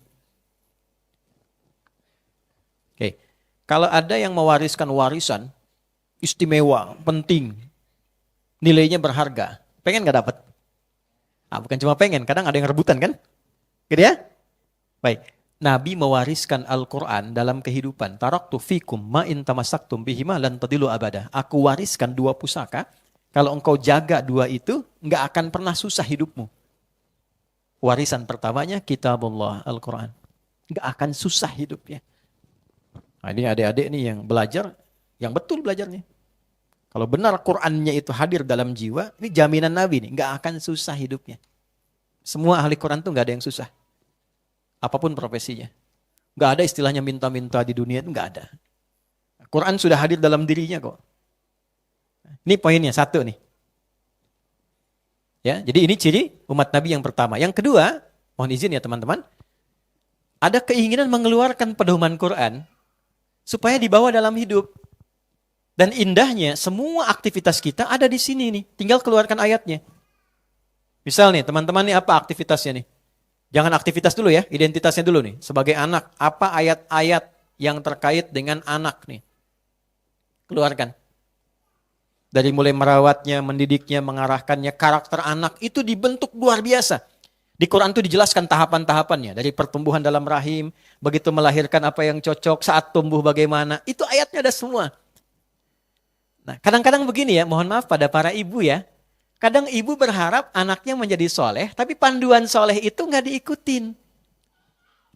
Oke. Kalau ada yang mewariskan warisan istimewa, penting, nilainya berharga, pengen nggak dapat? Bukan cuma pengen, kadang ada yang rebutan kan? Gitu ya? Baik. Nabi mewariskan Al-Quran dalam kehidupan. Taraktu fikum ma in tamassaktum bihima lan tadillu abada. Aku wariskan 2 pusaka. Kalau engkau jaga 2 itu, nggak akan pernah susah hidupmu. Warisan pertamanya kitabullah Al-Quran. Nggak akan susah hidupnya. Nah, ini adik-adik nih yang belajar, yang betul belajarnya. Kalau benar Qurannya itu hadir dalam jiwa, ini jaminan Nabi nih, nggak akan susah hidupnya. Semua ahli Quran tuh nggak ada yang susah. Apapun profesinya. Nggak ada istilahnya minta-minta di dunia itu, nggak ada. Quran sudah hadir dalam dirinya kok. Ini poinnya, 1 nih. Ya, jadi ini ciri umat Nabi yang pertama. Yang kedua, mohon izin ya teman-teman, ada keinginan mengeluarkan pedoman Quran supaya dibawa dalam hidup. Dan indahnya, semua aktivitas kita ada di sini nih. Tinggal keluarkan ayatnya. Misal nih, teman-teman nih apa aktivitasnya nih? Jangan aktivitas dulu ya, identitasnya dulu nih. Sebagai anak, apa ayat-ayat yang terkait dengan anak nih? Keluarkan. Dari mulai merawatnya, mendidiknya, mengarahkannya, karakter anak itu dibentuk luar biasa. Di Quran itu dijelaskan tahapan-tahapannya. Dari pertumbuhan dalam rahim, begitu melahirkan apa yang cocok, saat tumbuh bagaimana. Itu ayatnya ada semua. Nah, kadang-kadang begini ya, mohon maaf pada para ibu ya. Kadang ibu berharap anaknya menjadi soleh, tapi panduan soleh itu nggak diikutin.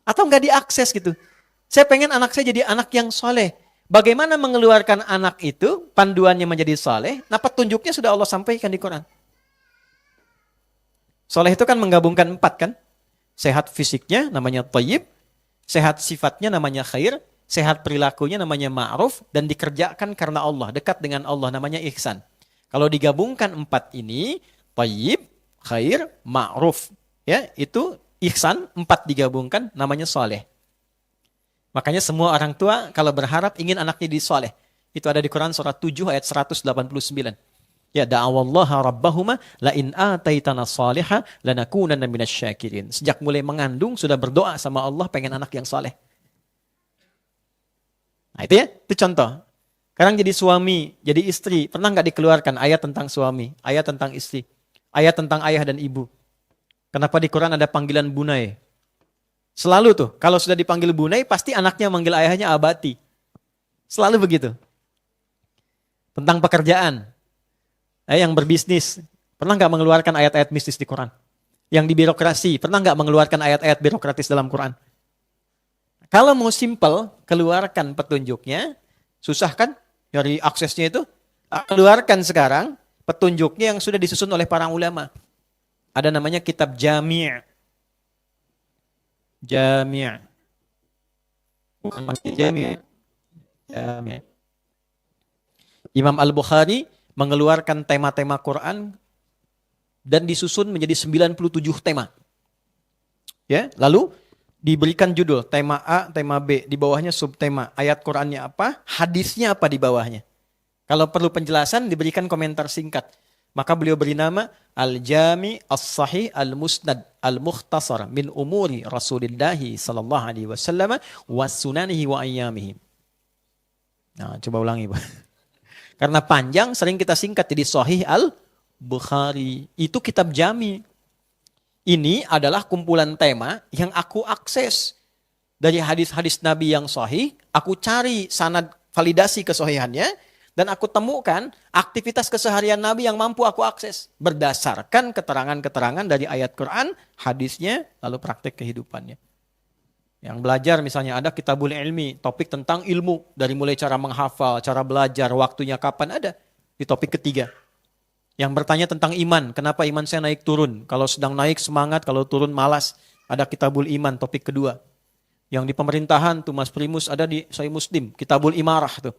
Atau nggak diakses gitu. Saya pengen anak saya jadi anak yang soleh. Bagaimana mengeluarkan anak itu, panduannya menjadi soleh, nah petunjuknya sudah Allah sampaikan di Quran. Soleh itu kan menggabungkan 4 kan. Sehat fisiknya namanya thayyib, sehat sifatnya namanya khair, sehat perilakunya namanya ma'ruf, dan dikerjakan karena Allah, dekat dengan Allah namanya ihsan. Kalau digabungkan 4 ini, thayyib, khair, ma'ruf, ya, itu ihsan, 4 digabungkan namanya soleh. Makanya semua orang tua kalau berharap ingin anaknya soleh. Itu ada di Quran surah 7 ayat 189. Ya da'awallaha rabbahuma la in ataitana salihah lanakunanna minasyakirin. Sejak mulai mengandung sudah berdoa sama Allah pengen anak yang saleh. Nah itu ya, itu contoh. Sekarang jadi suami, jadi istri, pernah nggak dikeluarkan ayat tentang suami, ayat tentang istri, ayat tentang ayah dan ibu? Kenapa di Quran ada panggilan bunai? Selalu tuh, kalau sudah dipanggil bunai pasti anaknya manggil ayahnya abati. Selalu begitu. Tentang pekerjaan. Yang berbisnis, pernah nggak mengeluarkan ayat-ayat bisnis di Quran? Yang di birokrasi, pernah nggak mengeluarkan ayat-ayat birokratis dalam Quran? Kalau mau simple, keluarkan petunjuknya, susah kan? Dari aksesnya itu, keluarkan sekarang petunjuknya yang sudah disusun oleh para ulama. Ada namanya kitab Jami'. Jami'. Imam Al-Bukhari mengeluarkan tema-tema Quran dan disusun menjadi 97 tema. Ya, lalu diberikan judul tema A, tema B, di bawahnya subtema, ayat Qurannya apa, hadisnya apa di bawahnya. Kalau perlu penjelasan diberikan komentar singkat. Maka beliau beri nama Al-Jami As-Sahih Al-Musnad Al-Mukhtasar min umuri Rasulillahi sallallahu alaihi wasallam wa sunanihi wa ayyamihi. Nah, coba ulangi, Pak. Karena panjang sering kita singkat jadi Sahih Al-Bukhari. Itu kitab jami. Ini adalah kumpulan tema yang aku akses dari hadis-hadis Nabi yang sahih, aku cari sanad validasi kesahihannya, dan aku temukan aktivitas keseharian Nabi yang mampu aku akses berdasarkan keterangan-keterangan dari ayat Quran, hadisnya, lalu praktek kehidupannya. Yang belajar misalnya ada Kitabul Ilmi, topik tentang ilmu, dari mulai cara menghafal, cara belajar, waktunya kapan, ada di topik ketiga. Yang bertanya tentang iman, kenapa iman saya naik turun, kalau sedang naik semangat, kalau turun malas, ada Kitabul Iman, topik kedua. Yang di pemerintahan tuh Mas Primus ada di Sahih Muslim, Kitabul Imarah tuh.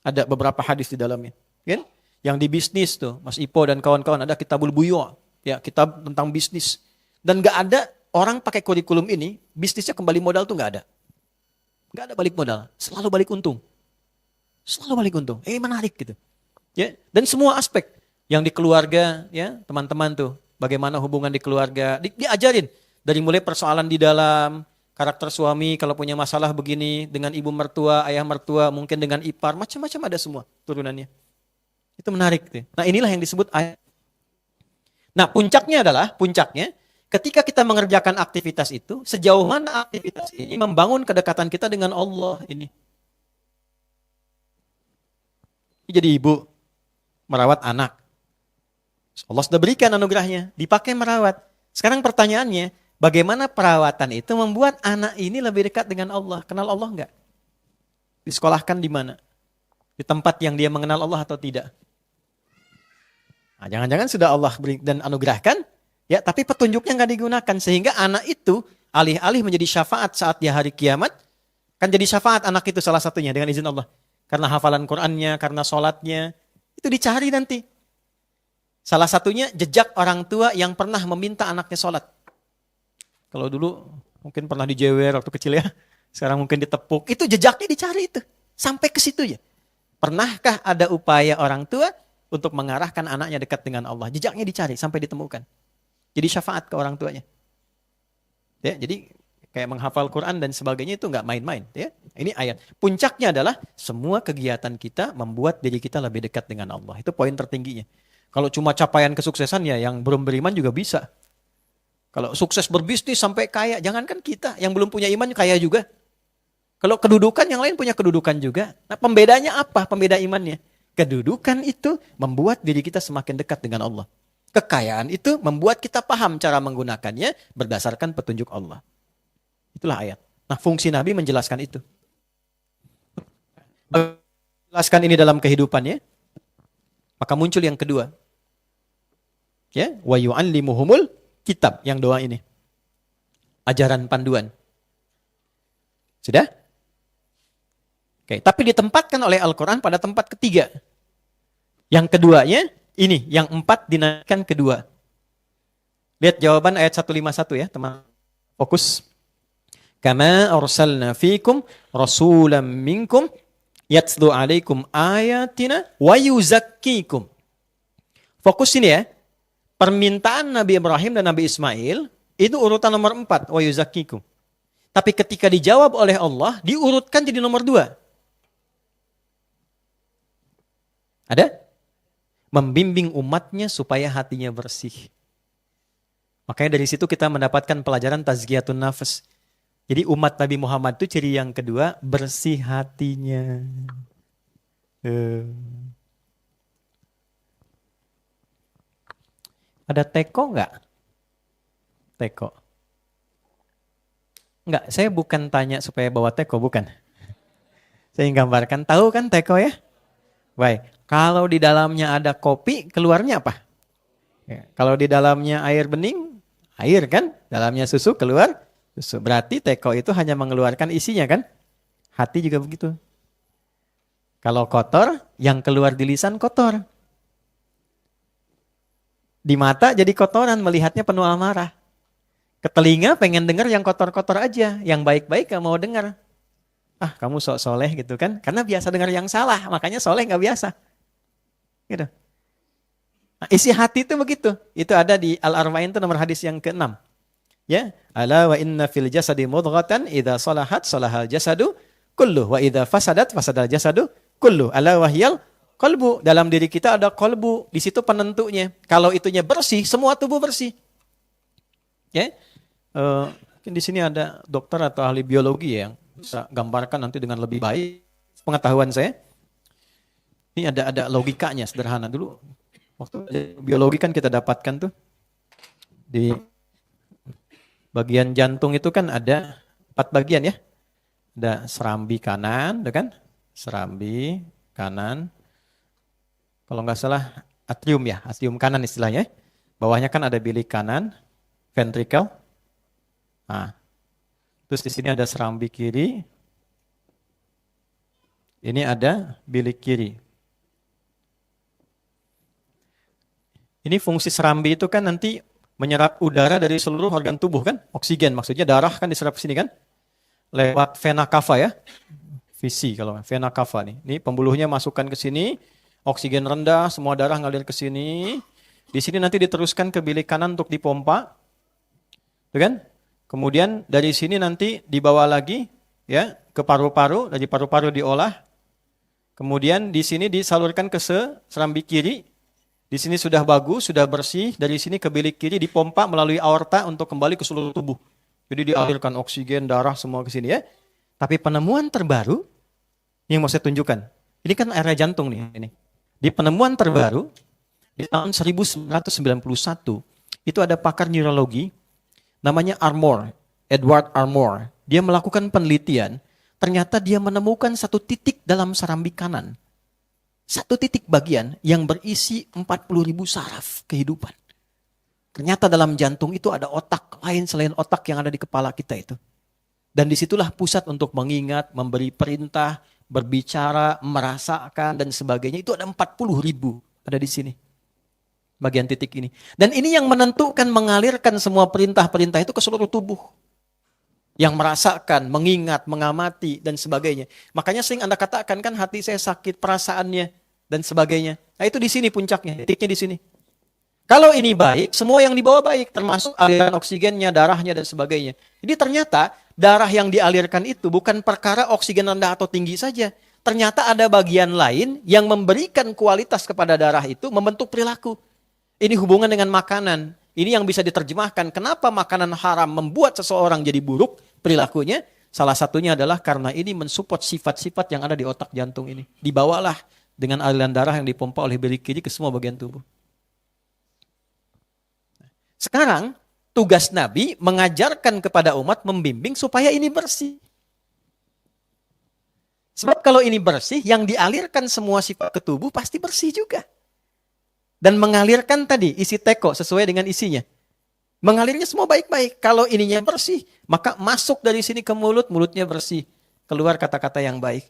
Ada beberapa hadis di dalamnya. Kan? Yang di bisnis tuh, Mas Ipo dan kawan-kawan ada Kitabul Buyu', ya, kitab tentang bisnis. Dan gak ada orang pakai kurikulum ini, bisnisnya kembali modal tuh gak ada. Gak ada balik modal, selalu balik untung. Selalu balik untung. Menarik gitu. Ya, dan semua aspek yang di keluarga, ya, teman-teman tuh, bagaimana hubungan di keluarga, diajarin dari mulai persoalan di dalam karakter suami kalau punya masalah begini dengan ibu mertua, ayah mertua, mungkin dengan ipar, macam-macam ada semua turunannya. Itu menarik. Nah, inilah yang disebut ayat. Nah, puncaknya ketika kita mengerjakan aktivitas itu, sejauh mana aktivitas ini membangun kedekatan kita dengan Allah ini. Jadi ibu merawat anak. Allah sudah berikan anugerahnya, dipakai merawat. Sekarang pertanyaannya, bagaimana perawatan itu membuat anak ini lebih dekat dengan Allah? Kenal Allah enggak? Disekolahkan di mana? Di tempat yang dia mengenal Allah atau tidak? Nah, jangan-jangan sudah Allah beri dan anugerahkan, ya, tapi petunjuknya enggak digunakan. Sehingga anak itu alih-alih menjadi syafaat saat di hari kiamat, kan jadi syafaat anak itu salah satunya dengan izin Allah. Karena hafalan Qur'annya, karena sholatnya, itu dicari nanti. Salah satunya jejak orang tua yang pernah meminta anaknya sholat. Kalau dulu mungkin pernah dijewer waktu kecil ya. Sekarang mungkin ditepuk. Itu jejaknya dicari itu. Sampai ke situ ya. Pernahkah ada upaya orang tua untuk mengarahkan anaknya dekat dengan Allah? Jejaknya dicari sampai ditemukan. Jadi syafaat ke orang tuanya. Ya, jadi kayak menghafal Quran dan sebagainya itu nggak main-main. Ya. Ini ayat. Puncaknya adalah semua kegiatan kita membuat diri kita lebih dekat dengan Allah. Itu poin tertingginya. Kalau cuma capaian kesuksesan ya yang belum beriman juga bisa. Kalau sukses berbisnis sampai kaya, jangankan kita yang belum punya iman kaya juga. Kalau kedudukan yang lain punya kedudukan juga. Nah, pembedanya apa? Pembeda imannya. Kedudukan itu membuat diri kita semakin dekat dengan Allah. Kekayaan itu membuat kita paham cara menggunakannya berdasarkan petunjuk Allah. Itulah ayat. Nah, fungsi Nabi menjelaskan itu. Menjelaskan ini dalam kehidupannya, maka muncul yang kedua. Ya, wa yu'allimuhumul kitab, yang doa ini. Ajaran panduan. Sudah? Oke, tapi ditempatkan oleh Al-Quran pada tempat ketiga. Yang keduanya, ini, yang 4 dinaikkan kedua. Lihat jawaban ayat 151 ya, teman. Fokus. Kama arsalna fikum rasulam minkum yatslu alaikum ayatina wa yuzakkikum. Fokus ini ya. Permintaan Nabi Ibrahim dan Nabi Ismail itu urutan nomor 4, wa yuzakkikum. Tapi ketika dijawab oleh Allah, diurutkan jadi nomor 2. Ada? Membimbing umatnya supaya hatinya bersih. Makanya dari situ kita mendapatkan pelajaran tazkiyatun nafas. Jadi umat Nabi Muhammad itu ciri yang kedua, bersih hatinya. Ada teko enggak? Teko. Enggak, saya bukan tanya supaya bawa teko, bukan. Saya gambarkan, tahu kan teko ya? Baik, kalau di dalamnya ada kopi, keluarnya apa? Ya, kalau di dalamnya air bening, air kan? Dalamnya susu, keluar susu. Berarti teko itu hanya mengeluarkan isinya kan? Hati juga begitu. Kalau kotor, yang keluar di lisan kotor. Di mata jadi kotoran, melihatnya penuh amarah. Ke telinga pengen dengar yang kotor-kotor aja, yang baik-baik gak mau dengar. Ah, kamu sok soleh gitu kan? Karena biasa dengar yang salah, makanya soleh gak biasa. Gitu. Nah, isi hati itu begitu. Itu ada di Al-Arba'in itu nomor hadis yang ke-6. Ya, ala wa inna fil jasadi mudghatan idza salahat salahal jasadu kullu wa idza fasadat fasadal jasadu kullu. Ala wahyal qalbu. Dalam diri kita ada qalbu, di situ penentunya. Kalau itunya bersih, semua tubuh bersih. Ya. Mungkin di sini ada dokter atau ahli biologi yang bisa gambarkan nanti dengan lebih baik pengetahuan saya. Ini ada logikanya sederhana dulu. Waktu biologi kan kita dapatkan tuh di bagian jantung itu kan ada 4 bagian ya. Ada serambi kanan, ada kan? Serambi kanan. Kalau nggak salah atrium ya, atrium kanan istilahnya. Bawahnya kan ada bilik kanan, ventricle. Nah, terus di sini ada serambi kiri. Ini ada bilik kiri. Ini fungsi serambi itu kan nanti menyerap udara dari seluruh organ tubuh kan? Oksigen maksudnya, darah kan diserap ke sini kan? Lewat vena cava ya. Visi kalau vena cava nih. Ini pembuluhnya masukkan ke sini, oksigen rendah, semua darah ngalir ke sini. Di sini nanti diteruskan ke bilik kanan untuk dipompa. Tuh kan? Kemudian dari sini nanti dibawa lagi ya ke paru-paru, dari paru-paru diolah. Kemudian di sini disalurkan ke serambi kiri. Di sini sudah bagus, sudah bersih. Dari sini ke bilik kiri dipompa melalui aorta untuk kembali ke seluruh tubuh. Jadi dialirkan oksigen, darah semua ke sini ya. Tapi penemuan terbaru yang mau saya tunjukkan. Ini kan area jantung nih. Ini. Di penemuan terbaru di tahun 1991 itu ada pakar neurologi namanya Armour, Edward Armour. Dia melakukan penelitian. Ternyata dia menemukan satu titik dalam serambi kanan. Satu titik bagian yang berisi 40.000 saraf kehidupan. Ternyata dalam jantung itu ada otak lain selain otak yang ada di kepala kita itu. Dan disitulah pusat untuk mengingat, memberi perintah, berbicara, merasakan, dan sebagainya. Itu ada 40.000 ada di sini. Bagian titik ini. Dan ini yang menentukan mengalirkan semua perintah-perintah itu ke seluruh tubuh. Yang merasakan, mengingat, mengamati, dan sebagainya. Makanya sering Anda katakan kan hati saya sakit, perasaannya, dan sebagainya. Nah itu di sini puncaknya, titiknya di sini. Kalau ini baik, semua yang dibawa baik, termasuk aliran oksigennya, darahnya, dan sebagainya. Jadi ternyata darah yang dialirkan itu bukan perkara oksigen rendah atau tinggi saja. Ternyata ada bagian lain yang memberikan kualitas kepada darah itu, membentuk perilaku. Ini hubungan dengan makanan. Ini yang bisa diterjemahkan. Kenapa makanan haram membuat seseorang jadi buruk perilakunya? Salah satunya adalah karena ini mensupport sifat-sifat yang ada di otak jantung ini. Dibawalah dengan aliran darah yang dipompa oleh bilik kiri ke semua bagian tubuh. Sekarang tugas Nabi mengajarkan kepada umat, membimbing supaya ini bersih. Sebab kalau ini bersih, yang dialirkan semua sifat ke tubuh pasti bersih juga. Dan mengalirkan tadi isi teko sesuai dengan isinya. Mengalirnya semua baik-baik. Kalau ininya bersih, maka masuk dari sini ke mulut, mulutnya bersih. Keluar kata-kata yang baik.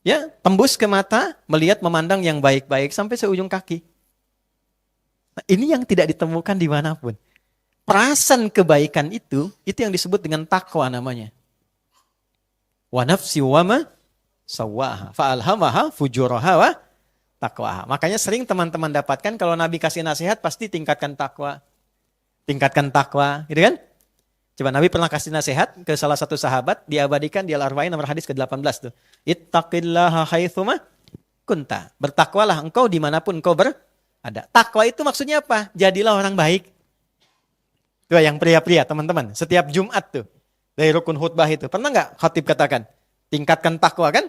Ya, tembus ke mata, melihat, memandang yang baik-baik sampai seujung kaki. Nah, ini yang tidak ditemukan dimanapun. Perasan kebaikan itu yang disebut dengan takwa namanya. Wa nafsi wa ma sawwaha fa'alhamaha fujuraha wa taqwaha. Makanya sering teman-teman dapatkan kalau Nabi kasih nasihat pasti tingkatkan takwa. Tingkatkan takwa, gitu kan? Coba Nabi pernah kasih nasihat ke salah satu sahabat, diabadikan di Al-Arba'in nomor hadis ke-18 tuh. Ittaqillaha haitsuma kunta. Bertakwalah engkau dimanapun engkau berada. Takwa itu maksudnya apa? Jadilah orang baik. Tuh yang pria-pria teman-teman, setiap Jumat tuh dari rukun khutbah itu. Pernah nggak khatib katakan? Tingkatkan takwa kan?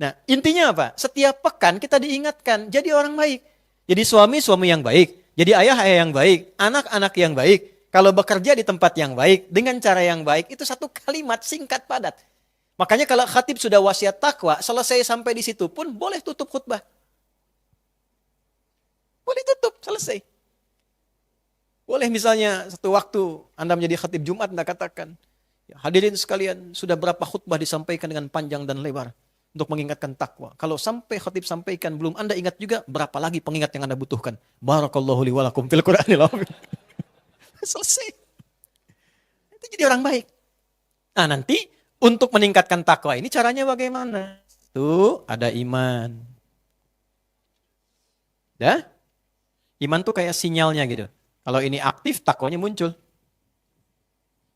Nah intinya apa? Setiap pekan kita diingatkan jadi orang baik. Jadi suami yang baik. Jadi ayah yang baik. Anak-anak yang baik. Kalau bekerja di tempat yang baik. Dengan cara yang baik. Itu satu kalimat singkat padat. Makanya kalau khatib sudah wasiat takwa. Selesai sampai di situ pun boleh tutup khutbah. Boleh tutup. Selesai. Boleh misalnya satu waktu Anda menjadi khatib Jumat. Anda katakan. Hadirin sekalian, sudah berapa khutbah disampaikan dengan panjang dan lebar untuk mengingatkan takwa. Kalau sampai khatib sampaikan belum Anda ingat juga, berapa lagi pengingat yang Anda butuhkan? Barakallahu li wa lakum fil Qur'anil azim. Selesai. Itu jadi orang baik. Nah, nanti untuk meningkatkan takwa ini caranya bagaimana? Tuh, ada iman. Ya? Iman tuh kayak sinyalnya gitu. Kalau ini aktif, takwanya muncul.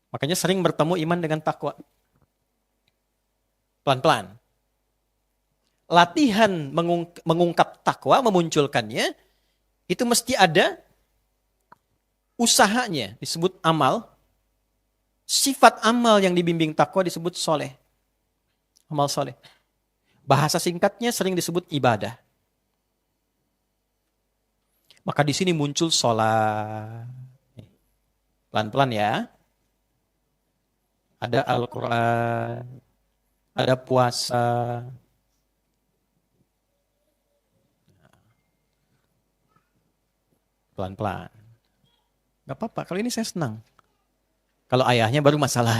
Makanya sering bertemu iman dengan takwa. Pelan-pelan. Latihan mengungkap takwa, memunculkannya, itu mesti ada usahanya, disebut amal. Sifat amal yang dibimbing takwa disebut soleh. Amal soleh. Bahasa singkatnya sering disebut ibadah. Maka di sini muncul sholat. Pelan-pelan ya. Ada Al-Quran. Ada puasa. Pelan-pelan. Gak apa-apa, kalau ini saya senang. Kalau ayahnya baru masalah.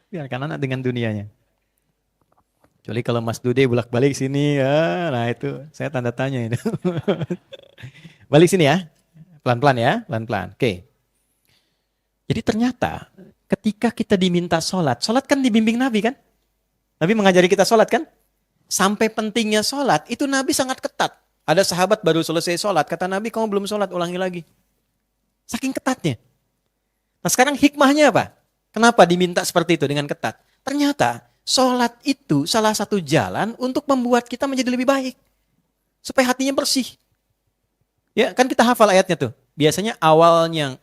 Biarkan anak dengan dunianya. Kecuali kalau Mas Dude bolak-balik sini, ya, nah itu saya tanda tanya itu. Balik sini ya, pelan-pelan ya, pelan-pelan. Oke. Jadi ternyata ketika kita diminta sholat kan dibimbing Nabi kan? Nabi mengajari kita sholat kan? Sampai pentingnya sholat, itu Nabi sangat ketat. Ada sahabat baru selesai sholat, kata Nabi, kamu belum sholat, ulangi lagi. Saking ketatnya. Nah sekarang hikmahnya apa? Kenapa diminta seperti itu dengan ketat? Ternyata sholat itu salah satu jalan untuk membuat kita menjadi lebih baik. Supaya hatinya bersih. Ya kan kita hafal ayatnya tuh. Biasanya awalnya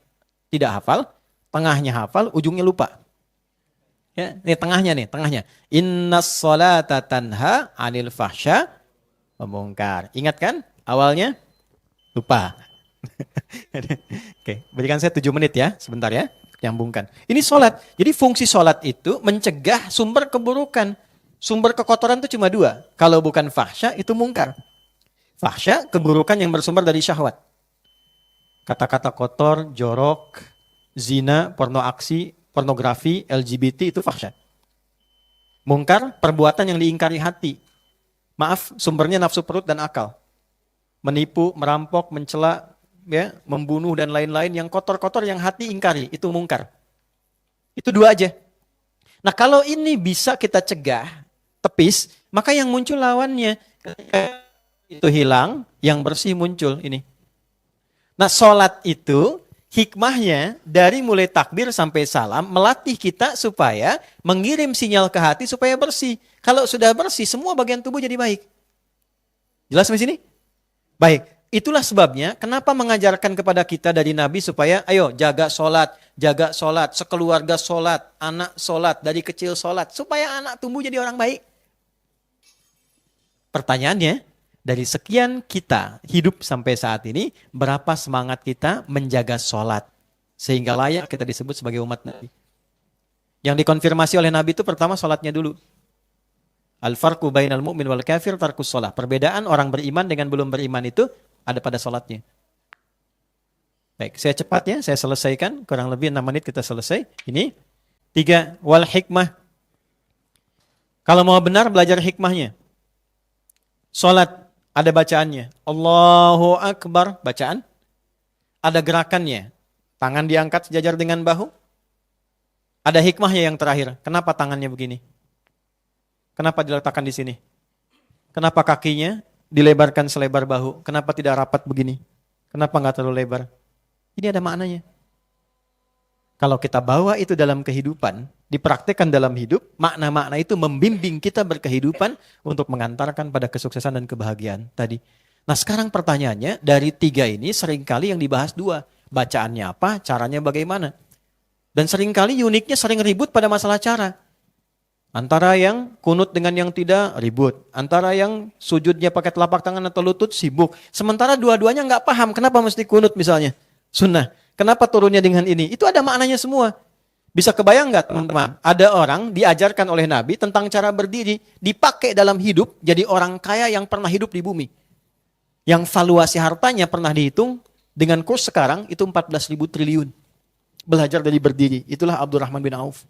tidak hafal, tengahnya hafal, ujungnya lupa. Ya, ini tengahnya. Innas sholata tanha 'anil fahsya wa munkar. Ingat kan? Awalnya lupa. Oke, berikan saya 7 menit ya, sebentar ya. Nyambungkan. Ini sholat. Jadi fungsi sholat itu mencegah sumber keburukan. Sumber kekotoran itu cuma 2. Kalau bukan fahsya, itu mungkar. Fahsya, keburukan yang bersumber dari syahwat. Kata-kata kotor, jorok, zina, porno aksi, pornografi, LGBT, itu fahsya. Mungkar, perbuatan yang diingkari hati. Maaf, sumbernya nafsu perut dan akal. Menipu, merampok, mencela, ya, membunuh dan lain-lain yang kotor-kotor yang hati ingkari, itu mungkar. Itu 2 aja. Nah kalau ini bisa kita cegah, tepis, maka yang muncul lawannya. Ketika itu hilang, yang bersih muncul ini. Nah sholat itu hikmahnya dari mulai takbir sampai salam melatih kita supaya mengirim sinyal ke hati supaya bersih. Kalau sudah bersih, semua bagian tubuh jadi baik. Jelas sampai sini? Baik. Itulah sebabnya kenapa mengajarkan kepada kita dari Nabi supaya ayo jaga sholat, sekeluarga sholat, anak sholat, dari kecil sholat. Supaya anak tumbuh jadi orang baik. Pertanyaannya, dari sekian kita hidup sampai saat ini, berapa semangat kita menjaga sholat? Sehingga layak kita disebut sebagai umat Nabi. Yang dikonfirmasi oleh Nabi itu pertama sholatnya dulu. Al-farqu bainal mu'min wal kafir tarkus sholat. Perbedaan orang beriman dengan belum beriman itu ada pada sholatnya. Baik, saya cepat ya, saya selesaikan. Kurang lebih 6 menit kita selesai. Ini 3, wal hikmah. Kalau mau benar, belajar hikmahnya. Sholat, ada bacaannya. Allahu Akbar, bacaan. Ada gerakannya. Tangan diangkat sejajar dengan bahu. Ada hikmahnya yang terakhir. Kenapa tangannya begini? Kenapa diletakkan di sini? Kenapa kakinya dilebarkan selebar bahu? Kenapa tidak rapat begini? Kenapa nggak terlalu lebar? Ini ada maknanya. Kalau kita bawa itu dalam kehidupan, dipraktekkan dalam hidup, makna-makna itu membimbing kita berkehidupan untuk mengantarkan pada kesuksesan dan kebahagiaan tadi. Nah sekarang pertanyaannya, dari 3 ini seringkali yang dibahas 2. Bacaannya apa, caranya bagaimana. Dan seringkali uniknya sering ribut pada masalah cara. Antara yang kunut dengan yang tidak, ribut. Antara yang sujudnya pakai telapak tangan atau lutut, sibuk. Sementara dua-duanya nggak paham, kenapa mesti kunut misalnya. Sunnah. Kenapa turunnya dengan ini? Itu ada maknanya semua. Bisa kebayang nggak teman-teman? Ada orang diajarkan oleh Nabi tentang cara berdiri, dipakai dalam hidup, jadi orang kaya yang pernah hidup di bumi. Yang valuasi hartanya pernah dihitung, dengan kurs sekarang itu 14.000 triliun. Belajar dari berdiri. Itulah Abdurrahman bin Auf.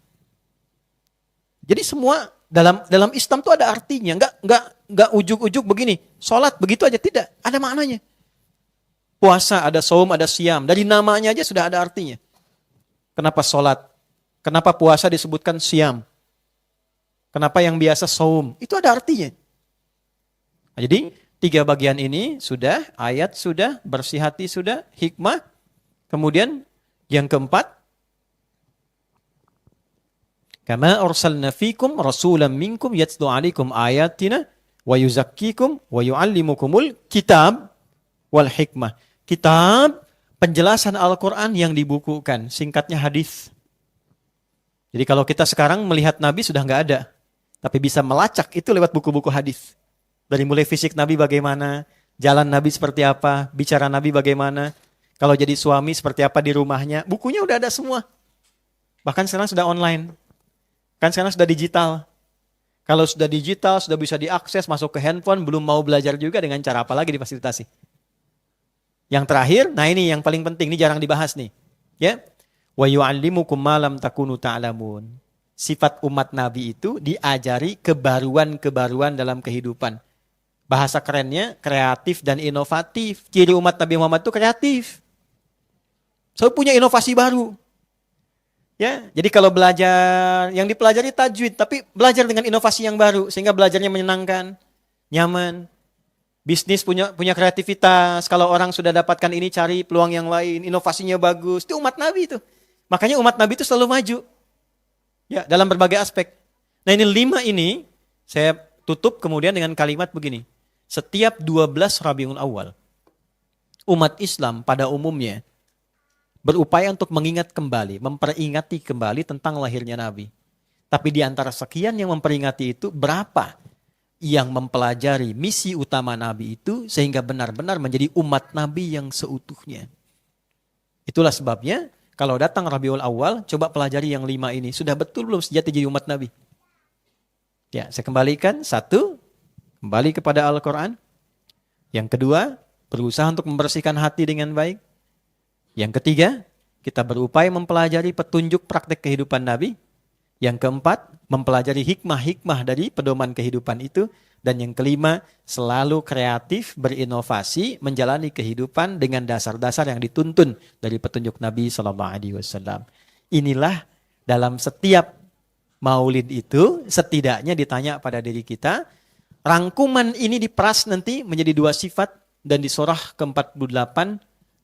Jadi semua dalam Islam itu ada artinya, enggak ujuk-ujuk begini. Sholat begitu aja, tidak, ada maknanya. Puasa ada saum, ada siam, dari namanya aja sudah ada artinya. Kenapa sholat? Kenapa puasa disebutkan siam? Kenapa yang biasa saum? Itu ada artinya. Nah, jadi 3 bagian ini sudah, ayat sudah, bersih hati sudah, hikmah. Kemudian yang keempat, kama arsalna fikum rasulan minkum yatlu alaikum ayatina wa yuzakkikum wa yuallimukumul kitab wal hikmah. Kitab, penjelasan Al-Quran yang dibukukan, singkatnya hadis. Jadi kalau kita sekarang melihat Nabi sudah nggak ada, tapi bisa melacak itu lewat buku-buku hadis. Dari mulai fisik Nabi bagaimana, jalan Nabi seperti apa, bicara Nabi bagaimana, kalau jadi suami seperti apa di rumahnya, bukunya udah ada semua. Bahkan sekarang sudah online. Kan sekarang sudah digital. Kalau sudah digital, sudah bisa diakses, masuk ke handphone, belum mau belajar juga dengan cara apa lagi difasilitasi. Yang terakhir, nah ini yang paling penting, ini jarang dibahas nih. Ya, wa yu'allimukum ma lam takunu ta'lamun. Sifat umat Nabi itu diajari kebaruan-kebaruan dalam kehidupan. Bahasa kerennya kreatif dan inovatif. Ciri umat Nabi Muhammad itu kreatif. Selalu punya inovasi baru. Ya, jadi kalau belajar, yang dipelajari tajwid, tapi belajar dengan inovasi yang baru sehingga belajarnya menyenangkan, nyaman. Bisnis punya kreativitas. Kalau orang sudah dapatkan ini, cari peluang yang lain, inovasinya bagus. Itu umat Nabi itu. Makanya umat Nabi itu selalu maju. Ya, dalam berbagai aspek. Nah, ini 5 ini saya tutup kemudian dengan kalimat begini. Setiap 12 Rabiul Awal, umat Islam pada umumnya berupaya untuk mengingat kembali, memperingati kembali tentang lahirnya Nabi. Tapi di antara sekian yang memperingati itu, berapa yang mempelajari misi utama Nabi itu sehingga benar-benar menjadi umat Nabi yang seutuhnya. Itulah sebabnya kalau datang Rabiul Awal, coba pelajari yang 5 ini. Sudah betul belum sejati jadi umat Nabi? Ya, saya kembalikan. 1, kembali kepada Al-Quran. Yang kedua, berusaha untuk membersihkan hati dengan baik. Yang ketiga, kita berupaya mempelajari petunjuk praktek kehidupan Nabi. Yang keempat, mempelajari hikmah-hikmah dari pedoman kehidupan itu. Dan yang kelima, selalu kreatif, berinovasi, menjalani kehidupan dengan dasar-dasar yang dituntun dari petunjuk Nabi SAW. Inilah dalam setiap Maulid itu, setidaknya ditanya pada diri kita, rangkuman ini diperas nanti menjadi 2 sifat dan di surah ke-48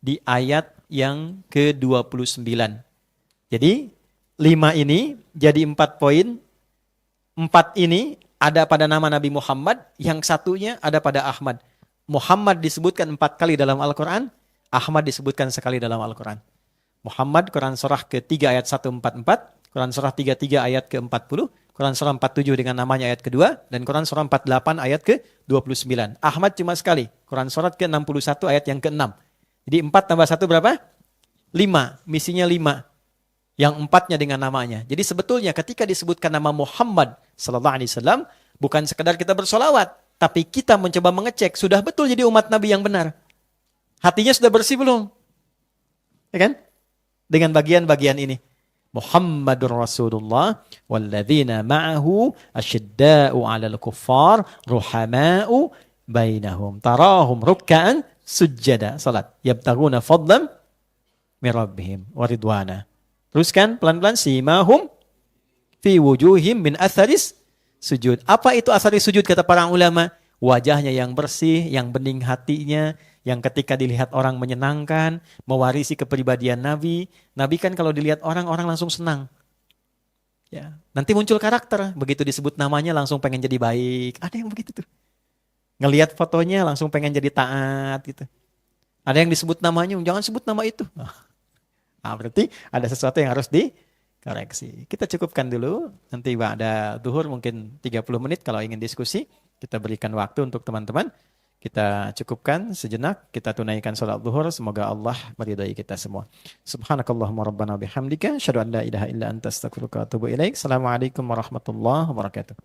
di ayat yang ke-29. Jadi 5 ini jadi 4 poin. 4 ini ada pada nama Nabi Muhammad, yang satunya ada pada Ahmad. Muhammad disebutkan 4 kali dalam Al-Quran, Ahmad disebutkan sekali dalam Al-Quran. Muhammad, Quran surah ke-3 ayat 144, Quran surah 33 ayat ke-40, Quran surah 47 dengan namanya ayat kedua, dan Quran surah 48 ayat ke-29. Ahmad cuma sekali, Quran surah ke-61 ayat yang ke-6. Jadi 4 tambah 1 berapa? 5, misinya 5. Yang 4-nya dengan namanya. Jadi sebetulnya ketika disebutkan nama Muhammad SAW, bukan sekedar kita bersolawat, tapi kita mencoba mengecek, sudah betul jadi umat Nabi yang benar. Hatinya sudah bersih belum? Ya kan? Dengan bagian-bagian ini. Muhammadur Rasulullah walladzina ma'ahu asyidda'u 'alal kuffar ruhama'u bainahum tarahum ruk'an sujjada salat yabtaguna fadlan min rabbihim wa ridwana. Teruskan pelan-pelan, simahum fi wujuhim min atharis sujud. Apa itu atharis sujud kata para ulama? Wajahnya yang bersih, yang bening hatinya, yang ketika dilihat orang menyenangkan, mewarisi kepribadian Nabi. Nabi kan kalau dilihat orang langsung senang. Ya, nanti muncul karakter, begitu disebut namanya langsung pengen jadi baik. Ada yang begitu tuh. Ngelihat fotonya langsung pengen jadi taat gitu. Ada yang disebut namanya, jangan sebut nama itu. Nah, berarti ada sesuatu yang harus dikoreksi. Kita cukupkan dulu, nanti ada zuhur mungkin 30 menit kalau ingin diskusi. Kita berikan waktu untuk teman-teman. Kita cukupkan sejenak, kita tunaikan salat zuhur. Semoga Allah meridai kita semua. Subhanakallahumma rabbana bihamdika, asyhadu an la ilaha illa anta astaghfiruka wa atubu ilaik. Assalamualaikum warahmatullahi wabarakatuh.